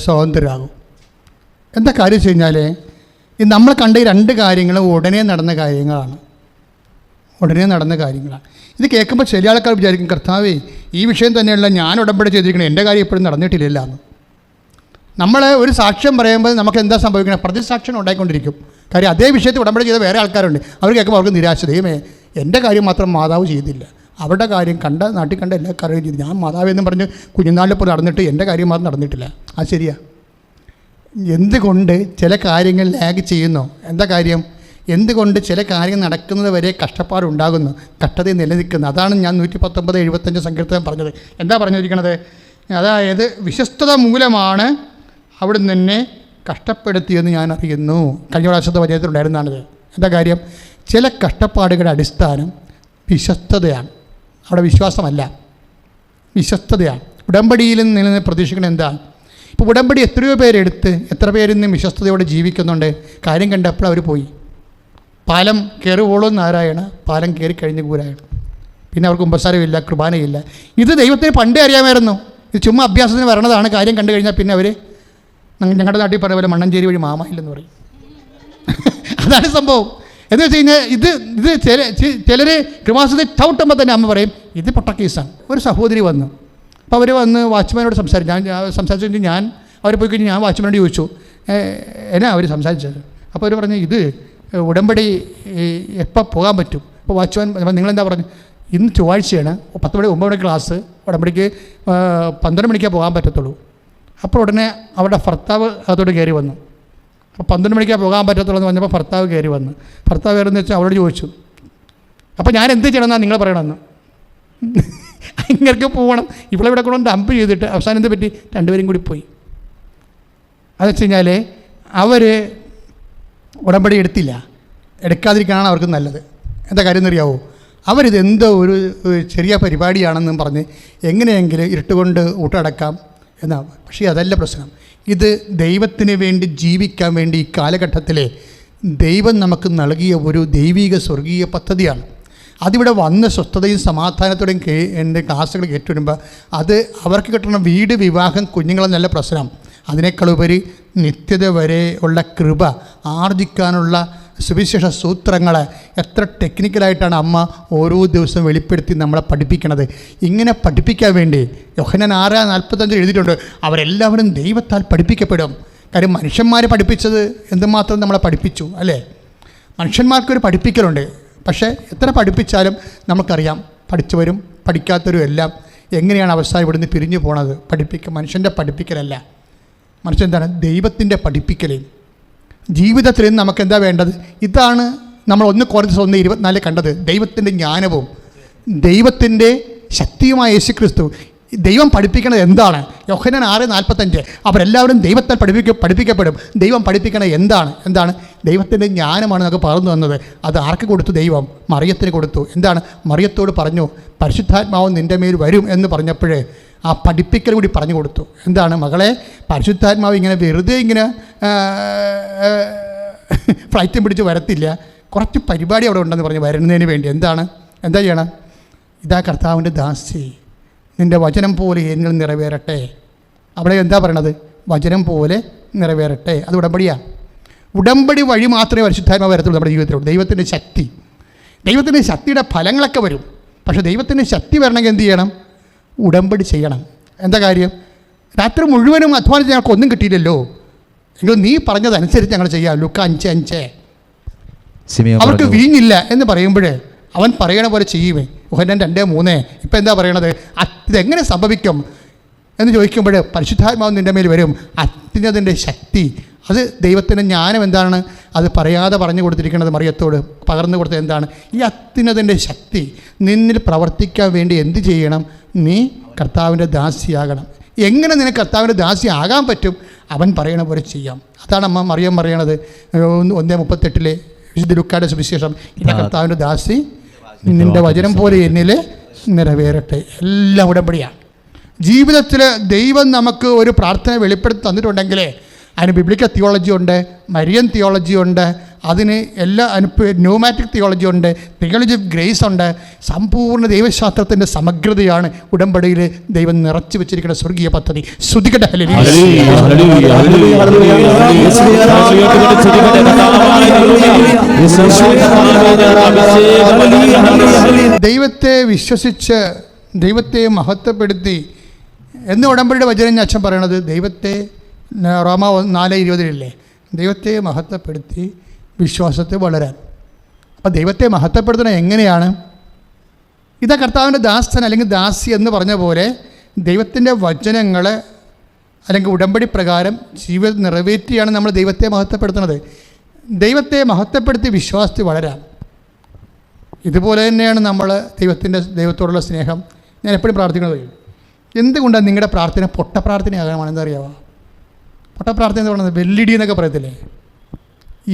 സ്വതന്ത്രരാകും. എന്താ കാര്യം വെച്ച് കഴിഞ്ഞാൽ നമ്മൾ കണ്ട ഈ 2 കാര്യങ്ങളും ഉടനെ നടന്ന കാര്യങ്ങളാണ്. ഇത് കേൾക്കുമ്പോൾ ചില ആൾക്കാർ വിചാരിക്കും, കർത്താവേ ഈ വിഷയം തന്നെയുള്ള ഞാൻ ഉടമ്പടി ചെയ്തിരിക്കണം, എൻ്റെ കാര്യം എപ്പോഴും നടന്നിട്ടില്ല എന്ന്. നമ്മൾ ഒരു സാക്ഷ്യം പറയുമ്പോൾ നമുക്ക് എന്താ സംഭവിക്കണം? പ്രതിസാക്ഷ്യം ഉണ്ടായിക്കൊണ്ടിരിക്കും. കാര്യം അതേ വിഷയത്തിൽ ഉടമ്പടി ചെയ്ത വേറെ ആൾക്കാരുണ്ട്. അവർ കേൾക്കുമ്പോൾ അവർക്ക് നിരാശ. ദൈവമേ, എൻ്റെ കാര്യം മാത്രം മാതാവ് ചെയ്തില്ല, അവരുടെ കാര്യം നാട്ടിൽ കണ്ട എല്ലാ കാര്യവും ചെയ്തു. ഞാൻ മാതാവെന്നും പറഞ്ഞ് കുഞ്ഞുനാളിപ്പോൾ നടന്നിട്ട് എൻ്റെ കാര്യം മാത്രം നടന്നിട്ടില്ല. അത് ശരിയാ. എന്തുകൊണ്ട് ചില കാര്യങ്ങൾ ലാഗ് ചെയ്യുന്നു? എന്താ കാര്യം? എന്തുകൊണ്ട് ചില കാര്യങ്ങൾ നടക്കുന്നത് വരെ കഷ്ടപ്പാടുണ്ടാകുന്നു, കഷ്ടത നിലനിൽക്കുന്നു? അതാണ് ഞാൻ 119:75 സങ്കീർത്തനം പറഞ്ഞത്. എന്താ പറഞ്ഞിരിക്കണത്? അതായത് വിശ്വസ്തത മൂലമാണ് അവിടുന്ന് എന്നെ കഷ്ടപ്പെടുത്തിയെന്ന് ഞാൻ അറിയുന്നു. കഴിഞ്ഞ പ്രാവശ്യത്തെ വചനത്തിലുണ്ടായിരുന്നാണിത്. എന്താ കാര്യം? ചില കഷ്ടപ്പാടുകളുടെ അടിസ്ഥാനം വിശ്വസ്തതയാണ്. അവിടെ വിശ്വാസമല്ല, വിശ്വസ്തതയാണ്. ഉടമ്പടിയിൽ നിന്ന് പ്രതീക്ഷിക്കുന്നത് എന്താണ്? ഇപ്പോൾ ഉടമ്പടി എത്രയോ പേരെടുത്ത് എത്ര പേരിന്ന് വിശ്വസ്തയോടെ ജീവിക്കുന്നുണ്ട്. കാര്യം കണ്ടപ്പോൾ അവർ പോയി. പാലം കയറുവോളം നാരായണ, പാലം കയറി കഴിഞ്ഞ് കൂരായണം. പിന്നെ അവർക്ക് കുമ്പസാരമില്ല, കുർബാനയില്ല. ഇത് ദൈവത്തിന് പണ്ടേ അറിയാമായിരുന്നു. ഇത് ചുമ്മാ അഭ്യാസത്തിന് വരണതാണ്. കാര്യം കണ്ടു കഴിഞ്ഞാൽ പിന്നെ അവർ ഞങ്ങളുടെ നാട്ടിൽ പറഞ്ഞ പോലെ മണ്ണഞ്ചേരി വഴി മാമായില്ലെന്ന് പറയും. അതാണ് സംഭവം. എന്ന് വെച്ച് കഴിഞ്ഞാൽ ഇത് ചിലർ കൃപാസത്തെ ചവിട്ടുമ്പോൾ തന്നെ അമ്മ പറയും ഇത് പൊട്ട കേസാണ്. ഒരു സഹോദരി വന്നു. അപ്പോൾ അവർ വന്ന് വാച്ച്മാനോട് സംസാരിച്ചു. ഞാൻ അവർ പോയി കഴിഞ്ഞ് ഞാൻ വാച്ച്മാനോട് ചോദിച്ചു എന്നാ അവർ സംസാരിച്ചത്. അപ്പോൾ അവർ പറഞ്ഞു ഇത് ഉടമ്പടി എപ്പോൾ പോകാൻ പറ്റും? അപ്പോൾ വാച്ച്മാൻ നിങ്ങളെന്താ പറഞ്ഞു? ഇന്ന് ചൊവ്വാഴ്ചയാണ്, 10 മണി 9 മണി ക്ലാസ്, ഉടമ്പടിക്ക് 12 മണിക്കേ പോകാൻ പറ്റത്തുള്ളൂ. അപ്പോൾ ഉടനെ അവരുടെ ഭർത്താവ് അതോട് കയറി വന്നു. അപ്പോൾ 12 മണിക്കേ പോകാൻ പറ്റത്തുള്ളൂ എന്ന് പറഞ്ഞപ്പോൾ ഭർത്താവ് കയറി വന്നു. ഭർത്താവ് കയറുന്ന വെച്ചാൽ അവളോട് ചോദിച്ചു, അപ്പോൾ ഞാൻ എന്ത് ചെയ്യണമെന്നാണ് നിങ്ങൾ പറയണമെന്ന്. ഇങ്ങനെ പോകണം, ഇവിടെ കൊണ്ട് ഡംപ് ചെയ്തിട്ട് അവസാനം എന്ത് പറ്റി? 2 പേരും കൂടി പോയി. അതെന്ന് വെച്ച് കഴിഞ്ഞാൽ അവർ ഉടമ്പടി എടുക്കാതിരിക്കാനാണ് അവർക്ക് നല്ലത്. എന്താ കാര്യം എന്നറിയാവോ? അവരിതെന്തോ ഒരു ചെറിയ പരിപാടിയാണെന്നും പറഞ്ഞ് എങ്ങനെയെങ്കിലും ഇരുട്ടുകൊണ്ട് ഊട്ടടക്കാം എന്നാ. പക്ഷേ അതല്ല പ്രശ്നം. ഇത് ദൈവത്തിന് വേണ്ടി ജീവിക്കാൻ വേണ്ടി ഈ കാലഘട്ടത്തിലെ ദൈവം നമുക്ക് നൽകിയ ഒരു ദൈവിക സ്വർഗീയ പദ്ധതിയാണ്. അതിവിടെ വന്ന് സ്വസ്ഥതയും സമാധാനത്തോടെയും എൻ്റെ ക്ലാസ്സുകൾ കേട്ടുവരുമ്പോൾ അത് അവർക്ക് കിട്ടുന്ന വീട്, വിവാഹം, കുഞ്ഞുങ്ങളെന്നല്ല പ്രശ്നം. അതിനേക്കാളുപരി നിത്യത വരെ ഉള്ള കൃപ ആർജിക്കാനുള്ള സുവിശേഷ സൂത്രങ്ങൾ എത്ര ടെക്നിക്കലായിട്ടാണ് അമ്മ ഓരോ ദിവസവും വെളിപ്പെടുത്തി നമ്മളെ പഠിപ്പിക്കണത്. ഇങ്ങനെ പഠിപ്പിക്കാൻ വേണ്ടി യോഹന്നാൻ 6:45 എഴുതിയിട്ടുണ്ട്, അവരെല്ലാവരും ദൈവത്താൽ പഠിപ്പിക്കപ്പെടും. കാര്യം മനുഷ്യന്മാർ പഠിപ്പിച്ചത് എന്തുമാത്രം നമ്മളെ പഠിപ്പിച്ചു അല്ലേ? മനുഷ്യന്മാർക്കൊരു പഠിപ്പിക്കലുണ്ട്. പക്ഷേ എത്ര പഠിപ്പിച്ചാലും നമുക്കറിയാം പഠിച്ചവരും പഠിക്കാത്തവരും എല്ലാം എങ്ങനെയാണ് അവസാനം ഇവിടുന്ന് പിരിഞ്ഞു പോണത്. മനുഷ്യൻ്റെ പഠിപ്പിക്കലല്ല, മനുഷ്യൻ എന്താണ്? ദൈവത്തിൻ്റെ പഠിപ്പിക്കൽ. ജീവിതത്തിൽ നമുക്ക് എന്താ വേണ്ടത്? ഇതാണ് നമ്മൾ 1 കൊരിന്ത്യർ 1:24 കണ്ടത്. ദൈവത്തിൻ്റെ ജ്ഞാനവും ദൈവത്തിൻ്റെ ശക്തിയുമായ യേശുക്രിസ്തു. ദൈവം പഠിപ്പിക്കണത് എന്താണ്? യോഹന്നാൻ 6:45 അവരെല്ലാവരും ദൈവത്താൽ പഠിപ്പിക്കപ്പെടും. ദൈവം പഠിപ്പിക്കണത് എന്താണ്? ദൈവത്തിൻ്റെ ജ്ഞാനമാണ് നമുക്ക് പറഞ്ഞു തന്നത്. അത് ആർക്ക് കൊടുത്തു? ദൈവം മറിയത്തിന് കൊടുത്തു. എന്താണ്? മറിയത്തോട് പറഞ്ഞു, പരിശുദ്ധാത്മാവ് നിൻ്റെ മേൽ വരും എന്ന് പറഞ്ഞപ്പോഴേ ആ പഠിപ്പിക്കൽ കൂടി പറഞ്ഞു കൊടുത്തു. എന്താണ്? മകളെ, പരിശുദ്ധാത്മാവ് ഇങ്ങനെ വെറുതെ ഇങ്ങനെ ഫ്ലൈറ്റും പിടിച്ച് വരത്തില്ല, കുറച്ച് പരിപാടി അവിടെ ഉണ്ടെന്ന് പറഞ്ഞ് വരുന്നതിന് വേണ്ടി എന്താ ചെയ്യണം? ഇതാ കർത്താവിൻ്റെ ദാസി, നിൻ്റെ വചനം പോലെ എന്നിൽ നിറവേറട്ടെ. അവിടെ എന്താ പറയണത്? വചനം പോലെ നിറവേറട്ടെ. അത് ഉടമ്പടിയാണ്. ഉടമ്പടി വഴി മാത്രമേ പരിശുദ്ധാത്മാവ് വരത്തുള്ളൂ നമ്മുടെ ജീവിതത്തിലുള്ളൂ. ദൈവത്തിൻ്റെ ശക്തിയുടെ ഫലങ്ങളൊക്കെ വരും. പക്ഷേ ദൈവത്തിൻ്റെ ശക്തി വരണമെങ്കിൽ എന്ത് ചെയ്യണം? ഉടമ്പടി ചെയ്യണം. എന്താ കാര്യം? രാത്രി മുഴുവനും അധ്വാനിച്ച് ഞങ്ങൾക്ക് ഒന്നും കിട്ടിയില്ലല്ലോ, എങ്കിലും നീ പറഞ്ഞതനുസരിച്ച് ഞങ്ങൾ ചെയ്യാം. Luka 5:5 അവർക്ക് വീഞ്ഞില്ല എന്ന് പറയുമ്പോഴേ അവൻ പറയണ പോലെ ചെയ്യുമേ. യോഹന്നാൻ 2:3 ഇപ്പം എന്താ പറയണത്? ഇതെങ്ങനെ സംഭവിക്കും എന്ന് ചോദിക്കുമ്പോൾ പരിശുദ്ധാത്മാവ് നിൻ്റെ മേൽ വരും. അത്യുന്നതിൻ്റെ ശക്തി, അത് ദൈവത്തിൻ്റെ ജ്ഞാനം എന്താണ്? അത് പറയാതെ പറഞ്ഞു കൊടുത്തിരിക്കുന്നത് മറിയത്തോട് പകർന്നു കൊടുത്തത് എന്താണ്? ഈ അത്യുന്നതിൻ്റെ ശക്തി നിന്നിൽ പ്രവർത്തിക്കാൻ വേണ്ടി എന്ത് ചെയ്യണം? നീ കർത്താവിൻ്റെ ദാസിയാകണം. എങ്ങനെ നിനക്ക് കർത്താവിൻ്റെ ദാസി ആകാൻ പറ്റും? അവൻ പറയണ പോലെ ചെയ്യാം. അതാണ് അമ്മ മറിയം പറയണത് 1:38 വിശുദ്ധ ലൂക്കായുടെ സുവിശേഷം. ഇന്ന കർത്താവിൻ്റെ ദാസി, നിൻ്റെ വചനം പോലെ എന്നിൽ നിറവേറട്ടെ. എല്ലാം ഉടമ്പടിയാണ്. ജീവിതത്തിൽ ദൈവം നമുക്ക് ഒരു പ്രാർത്ഥന വെളിപ്പെടുത്തി തന്നിട്ടുണ്ടെങ്കിൽ അതിന് ബിബ്ലിക്കൽ തിയോളജി ഉണ്ട്, മരിയൻ തിയോളജി ഉണ്ട്, അതിന് എല്ലാ ന്യൂമാറ്റിക് തിയോളജി ഉണ്ട്, തിയോളജി ഓഫ് ഗ്രേസ് ഉണ്ട്. സമ്പൂർണ്ണ ദൈവശാസ്ത്രത്തിൻ്റെ സമഗ്രതയാണ് ഉടമ്പടിയിൽ ദൈവം നിറച്ചു വെച്ചിരിക്കുന്ന സ്വർഗീയ പദ്ധതി. ശ്രുതികട്ടെ ഹല്ലേലൂയ. ദൈവത്തെ വിശ്വസിച്ച് ദൈവത്തെ മഹത്വപ്പെടുത്തി എന്ന് ഉടമ്പടിയുടെ വചനം ഞാൻ അച്ഛൻ പറയണത്. ദൈവത്തെ റോമ 4:20 ദൈവത്തെ മഹത്വപ്പെടുത്തി വിശ്വാസത്തെ വളരാൻ. അപ്പോൾ ദൈവത്തെ മഹത്വപ്പെടുത്തുന്നത് എങ്ങനെയാണ്? ഇതാ കർത്താവിൻ്റെ ദാസൻ അല്ലെങ്കിൽ ദാസി എന്ന് പറഞ്ഞ പോലെ ദൈവത്തിൻ്റെ വചനങ്ങൾ അല്ലെങ്കിൽ ഉടമ്പടി പ്രകാരം ജീവിതം നിറവേറ്റിയാണ് നമ്മൾ ദൈവത്തെ മഹത്വപ്പെടുത്തുന്നത്. ദൈവത്തെ മഹത്വപ്പെടുത്തി വിശ്വാസത്തിൽ വളരാം. ഇതുപോലെ തന്നെയാണ് നമ്മൾ ദൈവത്തോടുള്ള സ്നേഹം. ഞാൻ എപ്പോഴും പ്രാർത്ഥിക്കുന്നത്, എന്തുകൊണ്ടാണ് നിങ്ങളുടെ പ്രാർത്ഥന പൊട്ട പ്രാർത്ഥനയാകണമെന്ന് അറിയാമോ? പൊട്ട പ്രാർത്ഥന എന്ന് പറയുന്നത് വെല്ലിടി എന്നൊക്കെ പറയത്തില്ലേ,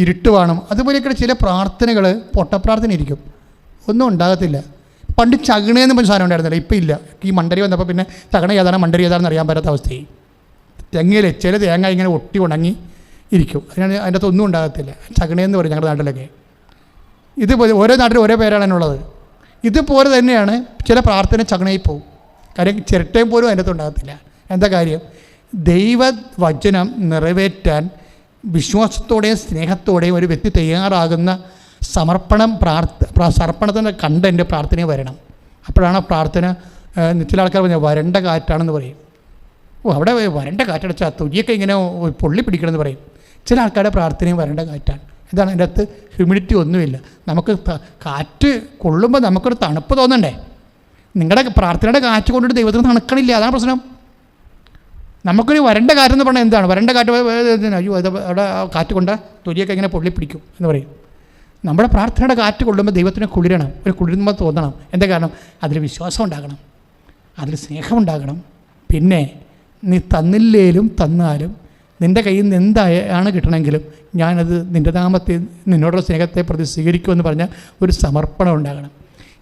ഇരുട്ട് വേണം. അതുപോലെയൊക്കെ ചില പ്രാർത്ഥനകൾ പൊട്ടപ്രാർത്ഥന ഇരിക്കും, ഒന്നും ഉണ്ടാകത്തില്ല. പണ്ട് ചകിണയെന്ന് പറഞ്ഞ സാധനം ഉണ്ടായിരുന്നില്ല, ഇപ്പം ഇല്ല. ഈ മണ്ടരി വന്നപ്പോൾ പിന്നെ ചകിണ ഏതാണ് മണ്ടരി ഏതാണെന്ന് അറിയാൻ പറ്റാത്ത അവസ്ഥയായി. തെങ്ങയിൽ ചില തേങ്ങ ഇങ്ങനെ ഒട്ടി ഉണങ്ങി ഇരിക്കും, അതിനാണ് അതിൻ്റെ അകത്ത് ഒന്നും ഉണ്ടാകത്തില്ല. ചകിണയെന്ന് പറയും ഞങ്ങളുടെ നാട്ടിലൊക്കെ. ഇതുപോലെ ഓരോ നാട്ടിലും ഓരോ പേരാണ് എന്നുള്ളത്. ഇതുപോലെ തന്നെയാണ് ചില പ്രാർത്ഥന ചകിണയിൽ പോകും. കാര്യം ചിരട്ടയും പോലും അതിൻ്റെ അകത്ത് ഉണ്ടാകത്തില്ല. എന്താ കാര്യം? ദൈവവചനം നിറവേറ്റാൻ വിശ്വാസത്തോടെയും സ്നേഹത്തോടെയും ഒരു വ്യക്തി തയ്യാറാകുന്ന സമർപ്പണത്തിൻ്റെ കണ്ടന്റ് പ്രാർത്ഥനയിൽ വരണം. അപ്പോഴാണ് ആ പ്രാർത്ഥന. ചില ആൾക്കാർ പറഞ്ഞാൽ വരണ്ട കാറ്റാണെന്ന് പറയും. അവിടെ വരണ്ട കാറ്റടച്ചാൽ തൊലിയൊക്കെ ഇങ്ങനെ പൊള്ളി പിടിക്കണമെന്ന് പറയും. ചില ആൾക്കാരുടെ പ്രാർത്ഥനയും വരണ്ട കാറ്റാണ്. എന്താണ്? അതിൻ്റെ അകത്ത് ഹ്യൂമിഡിറ്റി ഒന്നുമില്ല. നമുക്ക് കാറ്റ് കൊള്ളുമ്പോൾ നമുക്കൊരു തണുപ്പ് തോന്നണ്ടേ? നിങ്ങളുടെ പ്രാർത്ഥനയുടെ കാറ്റ് കൊണ്ടിട്ട് ദൈവത്തിന് തണുക്കണില്ല, അതാണ് പ്രശ്നം. നമുക്കൊരു വരണ്ട കാറ്റെന്ന് പറഞ്ഞാൽ എന്താണ്? വരണ്ട കാറ്റ് അയ്യോ അത് അവിടെ കാറ്റ് കൊണ്ട് തൊലിയൊക്കെ ഇങ്ങനെ പൊള്ളിപ്പിടിക്കും എന്ന് പറയും. നമ്മുടെ പ്രാർത്ഥനയുടെ കാറ്റ് കൊള്ളുമ്പോൾ ദൈവത്തിന് കുളിരണം, ഒരു കുളിർമ തോന്നണം. എന്താ കാരണം? അതിൽ വിശ്വാസം ഉണ്ടാകണം, അതിൽ സ്നേഹം ഉണ്ടാകണം. പിന്നെ നീ തന്നില്ലേലും തന്നാലും നിൻ്റെ കയ്യിൽ നിന്ന് എന്താണ് കിട്ടണമെങ്കിലും ഞാനത് നിൻ്റെ നാമത്തെ നിന്നോടുള്ള സ്നേഹത്തെ പ്രതി സ്വീകരിക്കുമെന്ന് പറഞ്ഞാൽ ഒരു സമർപ്പണം ഉണ്ടാകണം.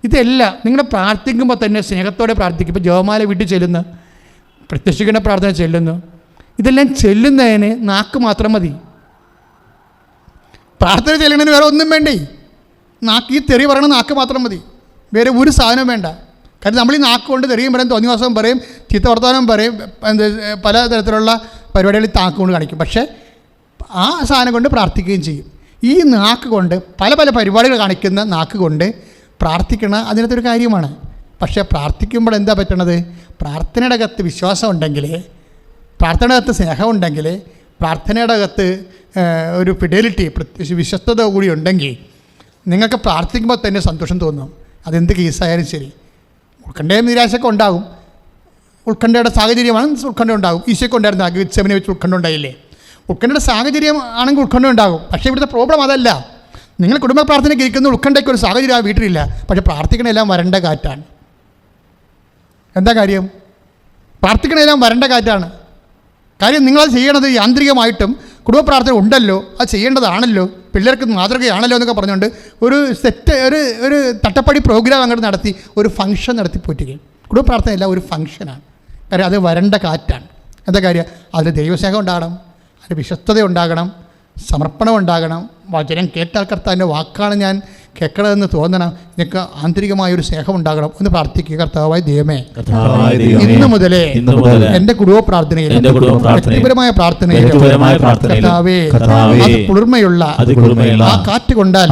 ഇതെല്ലാം നിങ്ങൾ പ്രാർത്ഥിക്കുമ്പോൾ തന്നെ സ്നേഹത്തോടെ പ്രാർത്ഥിക്കും. ഇപ്പോൾ ജപമാല വീട്ടിൽ ചെല്ലുന്നു, പ്രത്യക്ഷിക്കുന്ന പ്രാർത്ഥന ചെല്ലുന്നു, ഇതെല്ലാം ചെല്ലുന്നതിന് നാക്ക് മാത്രം മതി. പ്രാർത്ഥന ചെല്ലുന്നതിന് വേറെ ഒന്നും വേണ്ടേ? നാക്ക് ഈ തെറി പറയണ നാക്ക് മാത്രം മതി. വേറെ ഒരു സാധനവും വേണ്ട. കാരണം നമ്മൾ ഈ നാക്കുകൊണ്ട് തെറിയും പറയും, തോന്നിവാസം പറയും, ചീത്ത വർത്തമാനം പറയും, പല തരത്തിലുള്ള പരിപാടികളിൽ നാക്കുകൊണ്ട് കാണിക്കും. പക്ഷേ ആ സാധനം കൊണ്ട് പ്രാർത്ഥിക്കുകയും ചെയ്യും. ഈ നാക്ക് കൊണ്ട് പല പല പരിപാടികൾ കാണിക്കുന്ന നാക്ക് കൊണ്ട് പ്രാർത്ഥിക്കണ അതിനകത്തൊരു കാര്യമാണ്. പക്ഷേ പ്രാർത്ഥിക്കുമ്പോൾ എന്താ പറ്റണത്? പ്രാർത്ഥനയുടെ അകത്ത് വിശ്വാസം ഉണ്ടെങ്കിൽ, പ്രാർത്ഥനയുടെ അകത്ത് സ്നേഹമുണ്ടെങ്കിൽ, പ്രാർത്ഥനയുടെ അകത്ത് ഒരു ഫിഡലിറ്റി, വിശ്വസ്തത കൂടി ഉണ്ടെങ്കിൽ നിങ്ങൾക്ക് പ്രാർത്ഥിക്കുമ്പോൾ തന്നെ സന്തോഷം തോന്നും. അതെന്ത് കേസായാലും ശരി. ഉത്കണ്ഠയും നിരാശയൊക്കെ ഉണ്ടാകും. ഉത്കണ്ഠയുടെ സാഹചര്യമാണ്, ഉത്കണ്ഠ ഉണ്ടാകും. ഈശോയ്ക്ക് ഉണ്ടായിരുന്ന ഗെത്സെമനെ വെച്ച് ഉത്കണ്ഠ ഉണ്ടായില്ലേ? ഉത്കണ്ഠയുടെ സാഹചര്യം ആണെങ്കിൽ ഉത്കണ്ഠ ഉണ്ടാകും. പക്ഷേ ഇവിടുത്തെ പ്രോബ്ലം അതല്ല. നിങ്ങൾ കുടുംബ പ്രാർത്ഥനയ്ക്ക് ഇരിക്കുന്ന ഉത്കണ്ഠയ്ക്ക് ഒരു സാഹചര്യം ആ വീട്ടിലില്ല. പക്ഷേ പ്രാർത്ഥിക്കണമെല്ലാം വരണ്ട കാറ്റാണ്. എന്താ കാര്യം? പ്രാർത്ഥിക്കണമെല്ലാം വരണ്ട കാറ്റാണ്. കാര്യം നിങ്ങളത് ചെയ്യണത് യാന്ത്രികമായിട്ടും കുടുംബ പ്രാർത്ഥന ഉണ്ടല്ലോ, അത് ചെയ്യേണ്ടതാണല്ലോ, പിള്ളേർക്ക് മാതൃകയാണല്ലോ എന്നൊക്കെ പറഞ്ഞുകൊണ്ട് ഒരു ഒരു തട്ടപ്പടി പ്രോഗ്രാം അങ്ങോട്ട് നടത്തി ഒരു ഫംഗ്ഷൻ നടത്തി പോറ്റുകയും. കുടുംബ പ്രാർത്ഥനയല്ല, ഒരു ഫംഗ്ഷനാണ്. കാര്യം അത് വരണ്ട കാറ്റാണ്. എന്താ കാര്യം? അതിൽ ദൈവസ്നേഹം ഉണ്ടാകണം, അതിൽ വിശ്വസ്തത ഉണ്ടാകണം, സമർപ്പണം ഉണ്ടാകണം. വചനം കേട്ടാൽ കർത്താവിൻ്റെ വാക്കാണ് ഞാൻ കേൾക്കണമെന്ന് തോന്നണം. എനിക്ക് ആന്തരികമായൊരു സ്നേഹം ഉണ്ടാകണം. ഒന്ന് പ്രാർത്ഥിക്കുക. കർത്താവായ ദൈവമേ, ഇന്ന് മുതലേ എൻ്റെ കുടുംബ പ്രാർത്ഥനയിൽ, വ്യക്തിപരമായ പ്രാർത്ഥനയിൽ കർത്താവേ, അത് കുളിർമയുള്ള ആ കാറ്റ് കൊണ്ടാൽ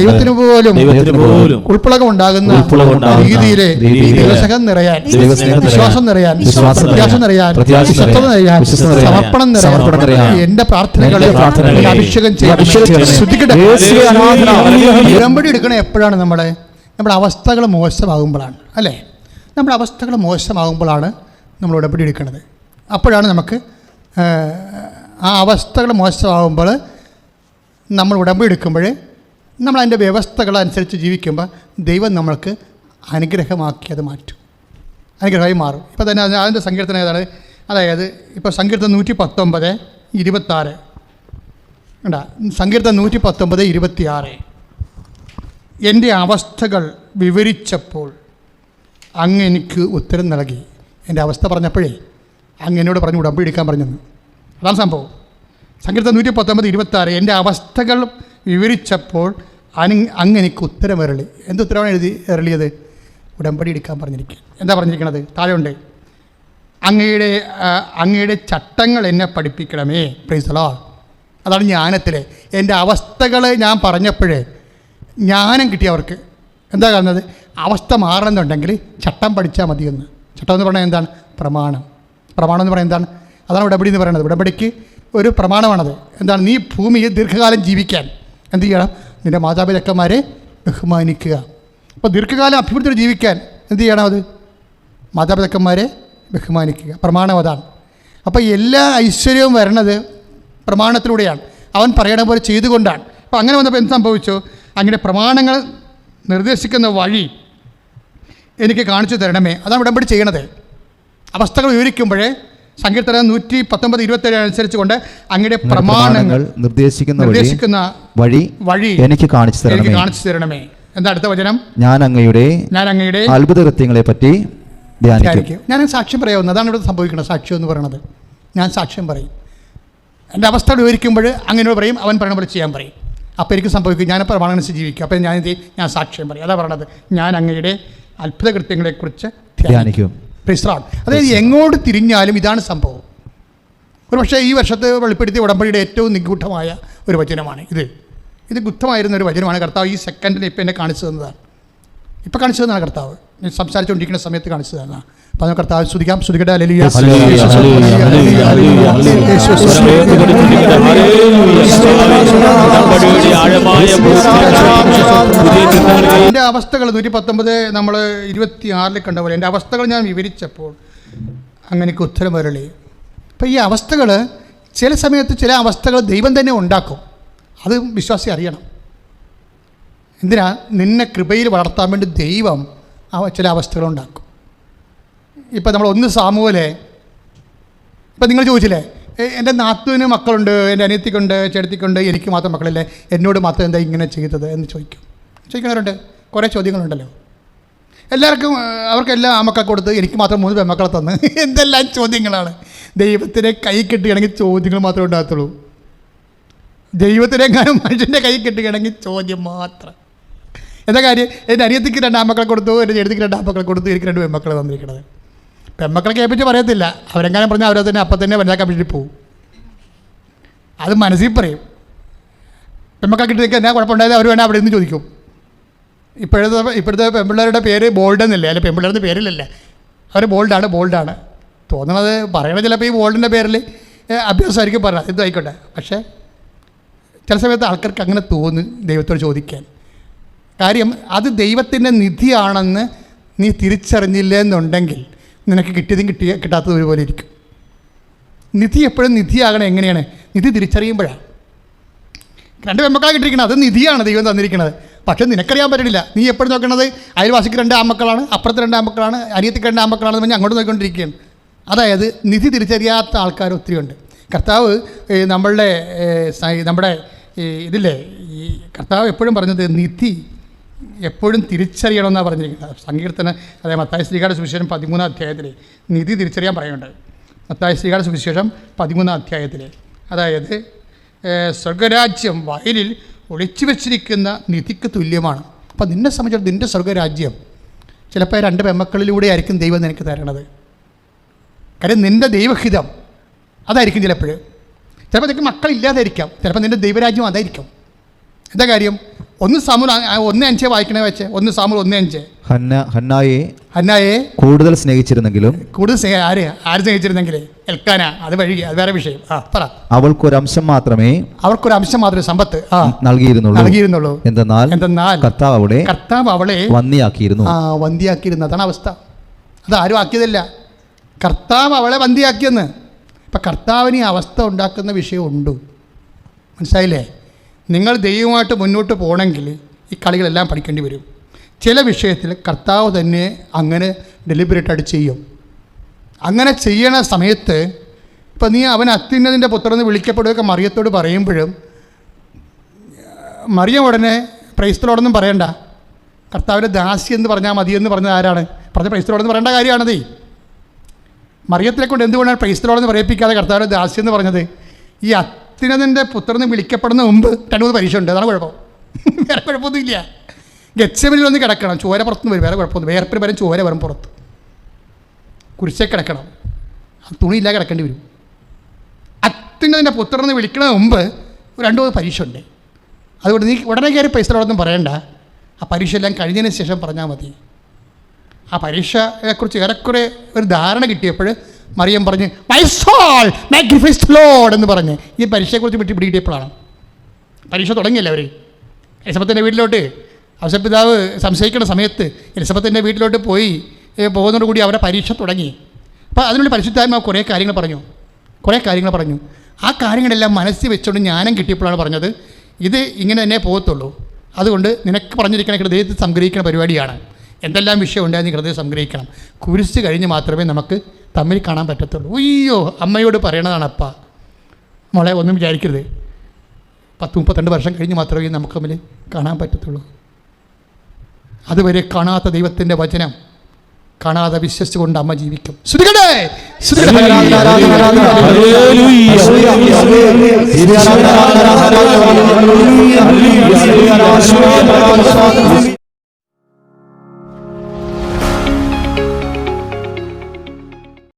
ദൈവത്തിന് പോലും ഉൾപ്പളകം ഉണ്ടാകുന്ന രീതിയിലെ ദൈവസ്നേഹം നിറയാൻ, വിശ്വാസം നിറയാൻ, പ്രത്യാശ നിറയാൻ, വിശ്വസ്തത നിറയാൻ, സമർപ്പണം നിറയാൻ എൻ്റെ പ്രാർത്ഥനകളെ അഭിഷേകം ചെയ്യാൻ. ഉടമ്പടി എടുക്കണേ എപ്പോഴാണ്? നമ്മുടെ അവസ്ഥകൾ മോശമാകുമ്പോഴാണ്, അല്ലേ? നമ്മുടെ അവസ്ഥകൾ മോശമാകുമ്പോഴാണ് നമ്മൾ ഉടമ്പടി എടുക്കുന്നത്. അപ്പോഴാണ് നമുക്ക് ആ അവസ്ഥകൾ മോശമാകുമ്പോൾ നമ്മൾ ഉടമ്പടി എടുക്കുമ്പോൾ നമ്മൾ അതിൻ്റെ വ്യവസ്ഥകളനുസരിച്ച് ജീവിക്കുമ്പോൾ ദൈവം നമ്മൾക്ക് അനുഗ്രഹമാക്കി അത് മാറ്റും, അനുഗ്രഹമായി മാറും. ഇപ്പോൾ തന്നെ അതിൻ്റെ സങ്കീർത്തനം ഏതാണ്? അതായത് ഇപ്പോൾ സങ്കീർത്തനം 119:26 ഉണ്ടാ. സങ്കീർത്തനം 119:26 എൻ്റെ അവസ്ഥകൾ വിവരിച്ചപ്പോൾ അങ്ങ് എനിക്ക് ഉത്തരം നൽകി. എൻ്റെ അവസ്ഥ പറഞ്ഞപ്പോഴേ അങ്ങ് എന്നോട് പറഞ്ഞു ഉടമ്പടി എടുക്കാൻ പറഞ്ഞെന്ന്. അതാണ് സംഭവം. സങ്കീർത്തനം 119:26 എൻ്റെ അവസ്ഥകൾ വിവരിച്ചപ്പോൾ അങ്ങ് എനിക്ക് ഉത്തരം അരുളി. എന്ത് ഉത്തരവാണ് അരുളിയത്? ഉടമ്പടി എടുക്കാൻ പറഞ്ഞിരിക്കുക. എന്താ പറഞ്ഞിരിക്കണത്? താഴെയുണ്ട്, അങ്ങയുടെ ചട്ടങ്ങൾ എന്നെ പഠിപ്പിക്കണമേ. Price the Lord. അതാണ് ജ്ഞാനത്തിലെ. എൻ്റെ അവസ്ഥകൾ ഞാൻ പറഞ്ഞപ്പോഴേ ജ്ഞാനം കിട്ടിയവർക്ക് എന്താ കാണുന്നത്? അവസ്ഥ മാറണമെന്നുണ്ടെങ്കിൽ ചട്ടം പഠിച്ചാൽ മതിയെന്ന്. ചട്ടം എന്ന് പറഞ്ഞാൽ എന്താണ്? പ്രമാണം. പ്രമാണം എന്ന് പറയുന്നത് എന്താണ്? അതാണ് ഉടമ്പടി എന്ന് പറയുന്നത്. ഉടമ്പടിക്ക് ഒരു പ്രമാണമാണത്. എന്താണ്? നീ ഭൂമിയിൽ ദീർഘകാലം ജീവിക്കാൻ എന്ത് ചെയ്യണം? നിൻ്റെ മാതാപിതാക്കന്മാരെ ബഹുമാനിക്കുക. അപ്പോൾ ദീർഘകാലം അഭിവൃദ്ധിയോടെ ജീവിക്കാൻ എന്ത് ചെയ്യണം? അത് മാതാപിതാക്കന്മാരെ ബഹുമാനിക്കുക. പ്രമാണം അതാണ്. അപ്പോൾ എല്ലാ ഐശ്വര്യവും വരണത് പ്രമാണത്തിലൂടെയാണ്. അവൻ പറയണ പോലെ ചെയ്തുകൊണ്ടാണ്. അപ്പോൾ അങ്ങനെ വന്നപ്പോൾ എന്ത് സംഭവിച്ചു? അങ്ങനെ പ്രമാണങ്ങൾ നിർദ്ദേശിക്കുന്ന വഴി എനിക്ക് കാണിച്ചു തരണമേ. അതാണ് ഉടമ്പടി ചെയ്യണത്. അവസ്ഥകൾ വിവരിക്കുമ്പോഴേ സങ്കീർത്തനം 119:27 അനുസരിച്ച് കൊണ്ട് അങ്ങയുടെ പ്രമാണങ്ങൾ നിർദ്ദേശിക്കുന്ന വഴി എനിക്ക് കാണിച്ചു തരണമേ. എന്താ അടുത്ത വചനം? ഞാൻ അങ്ങയുടെ അത്ഭുത കൃത്യങ്ങളെ പറ്റി ധ്യാനിക്കും. ഞാൻ സാക്ഷ്യം പറയാവുന്ന. അതാണ് ഇവിടെ സംഭവിക്കുന്നത്. സാക്ഷ്യം എന്ന് പറയുന്നത് ഞാൻ സാക്ഷ്യം പറയും. എൻ്റെ അവസ്ഥകൾ വിവരിക്കുമ്പോൾ അങ്ങനോട് പറയും, അവൻ പറയണ പോലെ ചെയ്യാൻ പറയും. അപ്പോൾ എനിക്ക് സംഭവിക്കും, ഞാൻ പ്രമാണമനുസരിച്ച് ജീവിക്കും. അപ്പോൾ ഞാൻ സാക്ഷ്യം പറയും. അതാ പറയണത്, ഞാൻ അങ്ങയുടെ അത്ഭുത കൃത്യങ്ങളെക്കുറിച്ച് ധ്യാനിക്കും. Praise the lord. അതായത് എങ്ങോട്ട് തിരിഞ്ഞാലും ഇതാണ് സംഭവം. ഒരു പക്ഷേ ഈ വർഷത്തെ വെളിപ്പെടുത്തിയ ഉടമ്പടിയുടെ ഏറ്റവും നിഗൂഢമായ ഒരു വചനമാണ് ഇത് ഗുപ്തമായിരുന്ന ഒരു വചനമാണ്. കർത്താവ് ഈ സെക്കൻഡിൽ ഇപ്പോൾ എന്നെ കാണിച്ചു തന്നതാണ്. ഇപ്പോൾ കാണിച്ചു തന്നതാണ് കർത്താവ്. ഞാൻ സംസാരിച്ചുകൊണ്ടിരിക്കുന്ന സമയത്ത് കാണിച്ചു തന്നതാണ്. അപ്പോൾ അത് കർത്താവ് സ്തുതിക്കാം. സ്തുതിക്കട്ടെ. ഹല്ലേലൂയ. എൻ്റെ അവസ്ഥകൾ 119 നമ്മൾ 26 കണ്ട പോലെ എൻ്റെ അവസ്ഥകൾ ഞാൻ വിവരിച്ചപ്പോൾ അങ്ങനെ എനിക്ക് ഉത്തരം അരുളി. അപ്പോൾ ഈ അവസ്ഥകൾ ചില സമയത്ത് ചില അവസ്ഥകൾ ദൈവം തന്നെ ഉണ്ടാക്കും. അത് വിശ്വാസി അറിയണം. എന്തിനാ? നിന്നെ കൃപയിൽ വളർത്താൻ വേണ്ടി ദൈവം ചില അവസ്ഥകളുണ്ടാക്കും. ഇപ്പം നമ്മൾ 1 സാമുവേലെ ഇപ്പം നിങ്ങൾ ചോദിച്ചില്ലേ, എൻ്റെ നാത്തുവിന് മക്കളുണ്ട്, എൻ്റെ അനിയത്തിക്കുണ്ട്, ചേട്ടത്തിക്കുണ്ട്, എനിക്ക് മാത്രം മക്കളില്ലേ, എന്നോട് മാത്രം എന്താ ഇങ്ങനെ ചെയ്തത് എന്ന് ചോദിക്കുന്നവരുണ്ട്. കുറേ ചോദ്യങ്ങളുണ്ടല്ലോ. എല്ലാവർക്കും അവർക്കെല്ലാം ആ മക്കളെ കൊടുത്ത് എനിക്ക് മാത്രം 3 പെൺമക്കളെ തന്ന് എന്തെല്ലാം ചോദ്യങ്ങളാണ്. ദൈവത്തിനെ കൈ കെട്ടുകയാണെങ്കിൽ ചോദ്യങ്ങൾ മാത്രമേ ഉണ്ടാകത്തുള്ളൂ. ദൈവത്തിനെങ്ങാനും മനുഷ്യൻ്റെ കൈ കെട്ടുകയാണെങ്കിൽ ചോദ്യം മാത്രം. എന്താ കാര്യം? എൻ്റെ അനിയത്തിക്ക് 2 ആൺമക്കളെ കൊടുത്തു, എൻ്റെ ചേട്ടത്തിക്ക് 2 ആൺമക്കളെ കൊടുത്തു, എനിക്ക് 2 പെൺമക്കളെ തന്നിരിക്കുന്നത്. പെൺമക്കളെ കേൾപ്പിച്ച് പറയത്തില്ല, അവരെങ്ങനെ പറഞ്ഞാൽ അവരെ തന്നെ അപ്പം തന്നെ വനിതാ കമ്മീഷനിൽ പോകും. അത് മനസ്സിൽ പറയും. പെൺമക്കളെ കിട്ടിയൊക്കെ എന്നാ കുഴപ്പമുണ്ടായത് അവർ വേണേൽ അവിടെ നിന്ന് ചോദിക്കും. ഇപ്പോഴത്തെ പെൺപിള്ളേരുടെ പേര് ബോൾഡ് എന്നല്ലേ, അല്ല പെൺപിള്ളേരുടെ പേരിലല്ലേ, അവർ ബോൾഡാണ് തോന്നണത്. പറയണത് ചിലപ്പോൾ ഈ ബോൾഡിൻ്റെ പേരിൽ അഭ്യാസമായിരിക്കും പറഞ്ഞത്, ഇതായിക്കോട്ടെ. പക്ഷേ ചില സമയത്ത് ആൾക്കാർക്ക് അങ്ങനെ തോന്നും ദൈവത്തോട് ചോദിക്കാൻ. കാര്യം അത് ദൈവത്തിൻ്റെ നിധിയാണെന്ന് നീ തിരിച്ചറിഞ്ഞില്ല എന്നുണ്ടെങ്കിൽ നിനക്ക് കിട്ടിയതും കിട്ടാത്തതും ഒരുപോലെ ഇരിക്കും. നിധി എപ്പോഴും നിധിയാകണം എങ്ങനെയാണ്? നിധി തിരിച്ചറിയുമ്പോഴാണ്. 2 പെൺമക്കളെ കിട്ടിയിരിക്കണം, അത് നിധിയാണ് ദൈവം തന്നിരിക്കുന്നത്. പക്ഷേ നിനക്കറിയാൻ പറ്റില്ല. നീ എപ്പോഴും നോക്കണത് അയൽവാസിക്ക് 2 ആൺമക്കളാണ്, അപ്പുറത്ത് 2 ആൺമക്കളാണ്, അനിയത്തിക്ക് 2 ആൺമക്കളാണെന്ന് പറഞ്ഞാൽ അങ്ങോട്ട് നോക്കിക്കൊണ്ടിരിക്കുകയാണ്. അതായത് നിധി തിരിച്ചറിയാത്ത ആൾക്കാർ ഒത്തിരി ഉണ്ട്. കർത്താവ് നമ്മുടെ ഇതില്ലേ, ഈ കർത്താവ് എപ്പോഴും പറഞ്ഞത് നിധി എപ്പോഴും തിരിച്ചറിയണമെന്നാണ് പറഞ്ഞിരിക്കുന്നത്. സങ്കീർത്തനം, അതായത് മത്തായി ശ്രീകാരുടെ സുവിശേഷം 13-ാം അധ്യായത്തിൽ നിധി തിരിച്ചറിയാൻ പറയുന്നുണ്ട്. മത്തായി ശ്രീകാരുടെ സുവിശേഷം 13-ാം അധ്യായത്തിൽ, അതായത് സ്വർഗരാജ്യം വയലിൽ ഒളിച്ചു വെച്ചിരിക്കുന്ന നിധിക്ക് തുല്യമാണ്. അപ്പം നിന്നെ സംബന്ധിച്ചിടത്തോളം നിൻ്റെ സ്വർഗരാജ്യം ചിലപ്പോൾ 2 പെൺമക്കളിലൂടെ ആയിരിക്കും ദൈവം നിനക്ക് തരണത്. കാര്യം നിൻ്റെ ദൈവഹിതം അതായിരിക്കും. ചിലപ്പോൾ നിനക്ക് മക്കളില്ലാതായിരിക്കാം, ചിലപ്പോൾ നിൻ്റെ ദൈവരാജ്യം അതായിരിക്കും. എന്താ കാര്യം? 1 സാമുവേൽ 1:5 വായിക്കണേ വെച്ച്. 1 സാമുവേൽ 1:5. ഹന്നായെ കൂടുതൽ സ്നേഹിച്ചിരുന്നെങ്കിലും ആര് സ്നേഹിച്ചിരുന്നെങ്കിൽ എൽക്കാന, അത് വഴി, അത് വേറെ വിഷയം. പറ. അവർക്കൊരംശം മാത്രമേ സമ്പത്ത് നൽകിയിരുന്നുള്ളൂ. എന്തെന്നാൽ കർത്താവ് അവളെ വന്ധ്യയാക്കിയിരുന്നു. അതാണ് അവസ്ഥ. അത് ആരും ആക്കിയതല്ല, കർത്താവ് അവളെ വന്ധ്യയാക്കിയെന്ന്. ഇപ്പം കർത്താവിന് ഈ അവസ്ഥ ഉണ്ടാക്കുന്ന വിഷയമുണ്ട്. മനസ്സിലായില്ലേ? നിങ്ങൾ ദൈവമായിട്ട് മുന്നോട്ട് പോകണമെങ്കിൽ ഈ കളികളെല്ലാം പഠിക്കേണ്ടി വരും. ചില വിഷയത്തിൽ കർത്താവ് തന്നെ അങ്ങനെ ഡെലിബറേറ്റായിട്ട് ചെയ്യും. അങ്ങനെ ചെയ്യണ സമയത്ത് ഇപ്പം നീ അവൻ അത്യുന്നതിൻ്റെ പുത്രനെന്ന് വിളിക്കപ്പെടുകയൊക്കെ മറിയത്തോട് പറയുമ്പോഴും മറിയം ഉടനെ പ്രൈസ്തലോടൊന്നും പറയണ്ട, കർത്താവിൻ്റെ ദാസി എന്ന് പറഞ്ഞാൽ മതിയെന്ന് പറഞ്ഞത് ആരാണ്? പറഞ്ഞ പ്രൈസ്തലോടെന്ന് പറയേണ്ട കാര്യമാണത്. മറിയത്തിനെ കൊണ്ട് എന്തുകൊണ്ടാണ് പ്രൈസ്തലോടെന്ന് പറയിപ്പിക്കാതെ കർത്താവിൻ്റെ ദാസി എന്ന് പറഞ്ഞത്? ഈ അത്യുന്നതിൻ്റെ പുത്രനെന്ന് വിളിക്കപ്പെടുന്ന മുമ്പ് 2-3 പരീക്ഷ ഉണ്ട്, അതാണ് കുഴപ്പം. വേറെ കുഴപ്പമൊന്നുമില്ല. ഗെത്സെമനിൽ ഒന്ന് കിടക്കണം, ചോര പുറത്തുനിന്ന് വരും, വേറെ കുഴപ്പമൊന്നും. വേർപ്പിന് വരും, ചോര വരും പുറത്ത്. കുരിശെ കിടക്കണം, തുണിയില്ലാതെ കിടക്കേണ്ടി വരും. അത്യുന്നതിൻ്റെ പുത്രനെന്ന് വിളിക്കണ മുമ്പ് 2-3 പരീക്ഷ ഉണ്ട്. അതുകൊണ്ട് നീ ഉടനെ കയറി പൈസയോടൊന്നും പറയണ്ട, ആ പരീക്ഷ എല്ലാം കഴിഞ്ഞതിന് ശേഷം പറഞ്ഞാൽ മതി. ആ പരീക്ഷയെക്കുറിച്ച് ഏറെക്കുറെ ഒരു ധാരണ കിട്ടിയപ്പോൾ മറിയം പറഞ്ഞ് my soul magnifies the lord എന്ന് പറഞ്ഞ് ഈ പരീക്ഷയെക്കുറിച്ച് പിടികിട്ടിയപ്പോഴാണ്. പരീക്ഷ തുടങ്ങിയല്ലേ അവർ. എലിസബത്തിൻ്റെ വീട്ടിലോട്ട് ഔസേപ്പിതാവ് സംശയിക്കുന്ന സമയത്ത് എലിസബത്തിൻ്റെ വീട്ടിലോട്ട് പോകുന്നതോടുകൂടി അവരുടെ പരീക്ഷ തുടങ്ങി. അപ്പോൾ അതിനുള്ളിൽ പരിശുദ്ധാത്മാവ് കുറേ കാര്യങ്ങൾ പറഞ്ഞു. ആ കാര്യങ്ങളെല്ലാം മനസ്സിൽ വെച്ചുകൊണ്ട് ജ്ഞാനം കിട്ടിയപ്പോഴാണ് പറഞ്ഞത്, ഇത് ഇങ്ങനെ തന്നെ പോകത്തുള്ളൂ. അതുകൊണ്ട് നിനക്ക് പറഞ്ഞിരിക്കണ ഹൃദയത്തിൽ സംഗ്രഹിക്കുന്ന പരിപാടിയാണ്. എന്തെല്ലാം വിഷയം ഉണ്ടായി നീ ഹൃദയം സംഗ്രഹിക്കണം. കുരിശ് കഴിഞ്ഞ് മാത്രമേ നമുക്ക് തമ്മിൽ കാണാൻ പറ്റത്തുള്ളൂ. അയ്യോ, അമ്മയോട് പറയണതാണ് അപ്പ, മോളെ ഒന്നും വിചാരിക്കരുത്, 10-32 വർഷം കഴിഞ്ഞ് മാത്രമേ നമുക്ക് തമ്മിൽ കാണാൻ പറ്റത്തുള്ളൂ. അതുവരെ കാണാത്ത ദൈവത്തിൻ്റെ വചനം കാണാതെ വിശ്വസിച്ചുകൊണ്ട് അമ്മ ജീവിക്കും.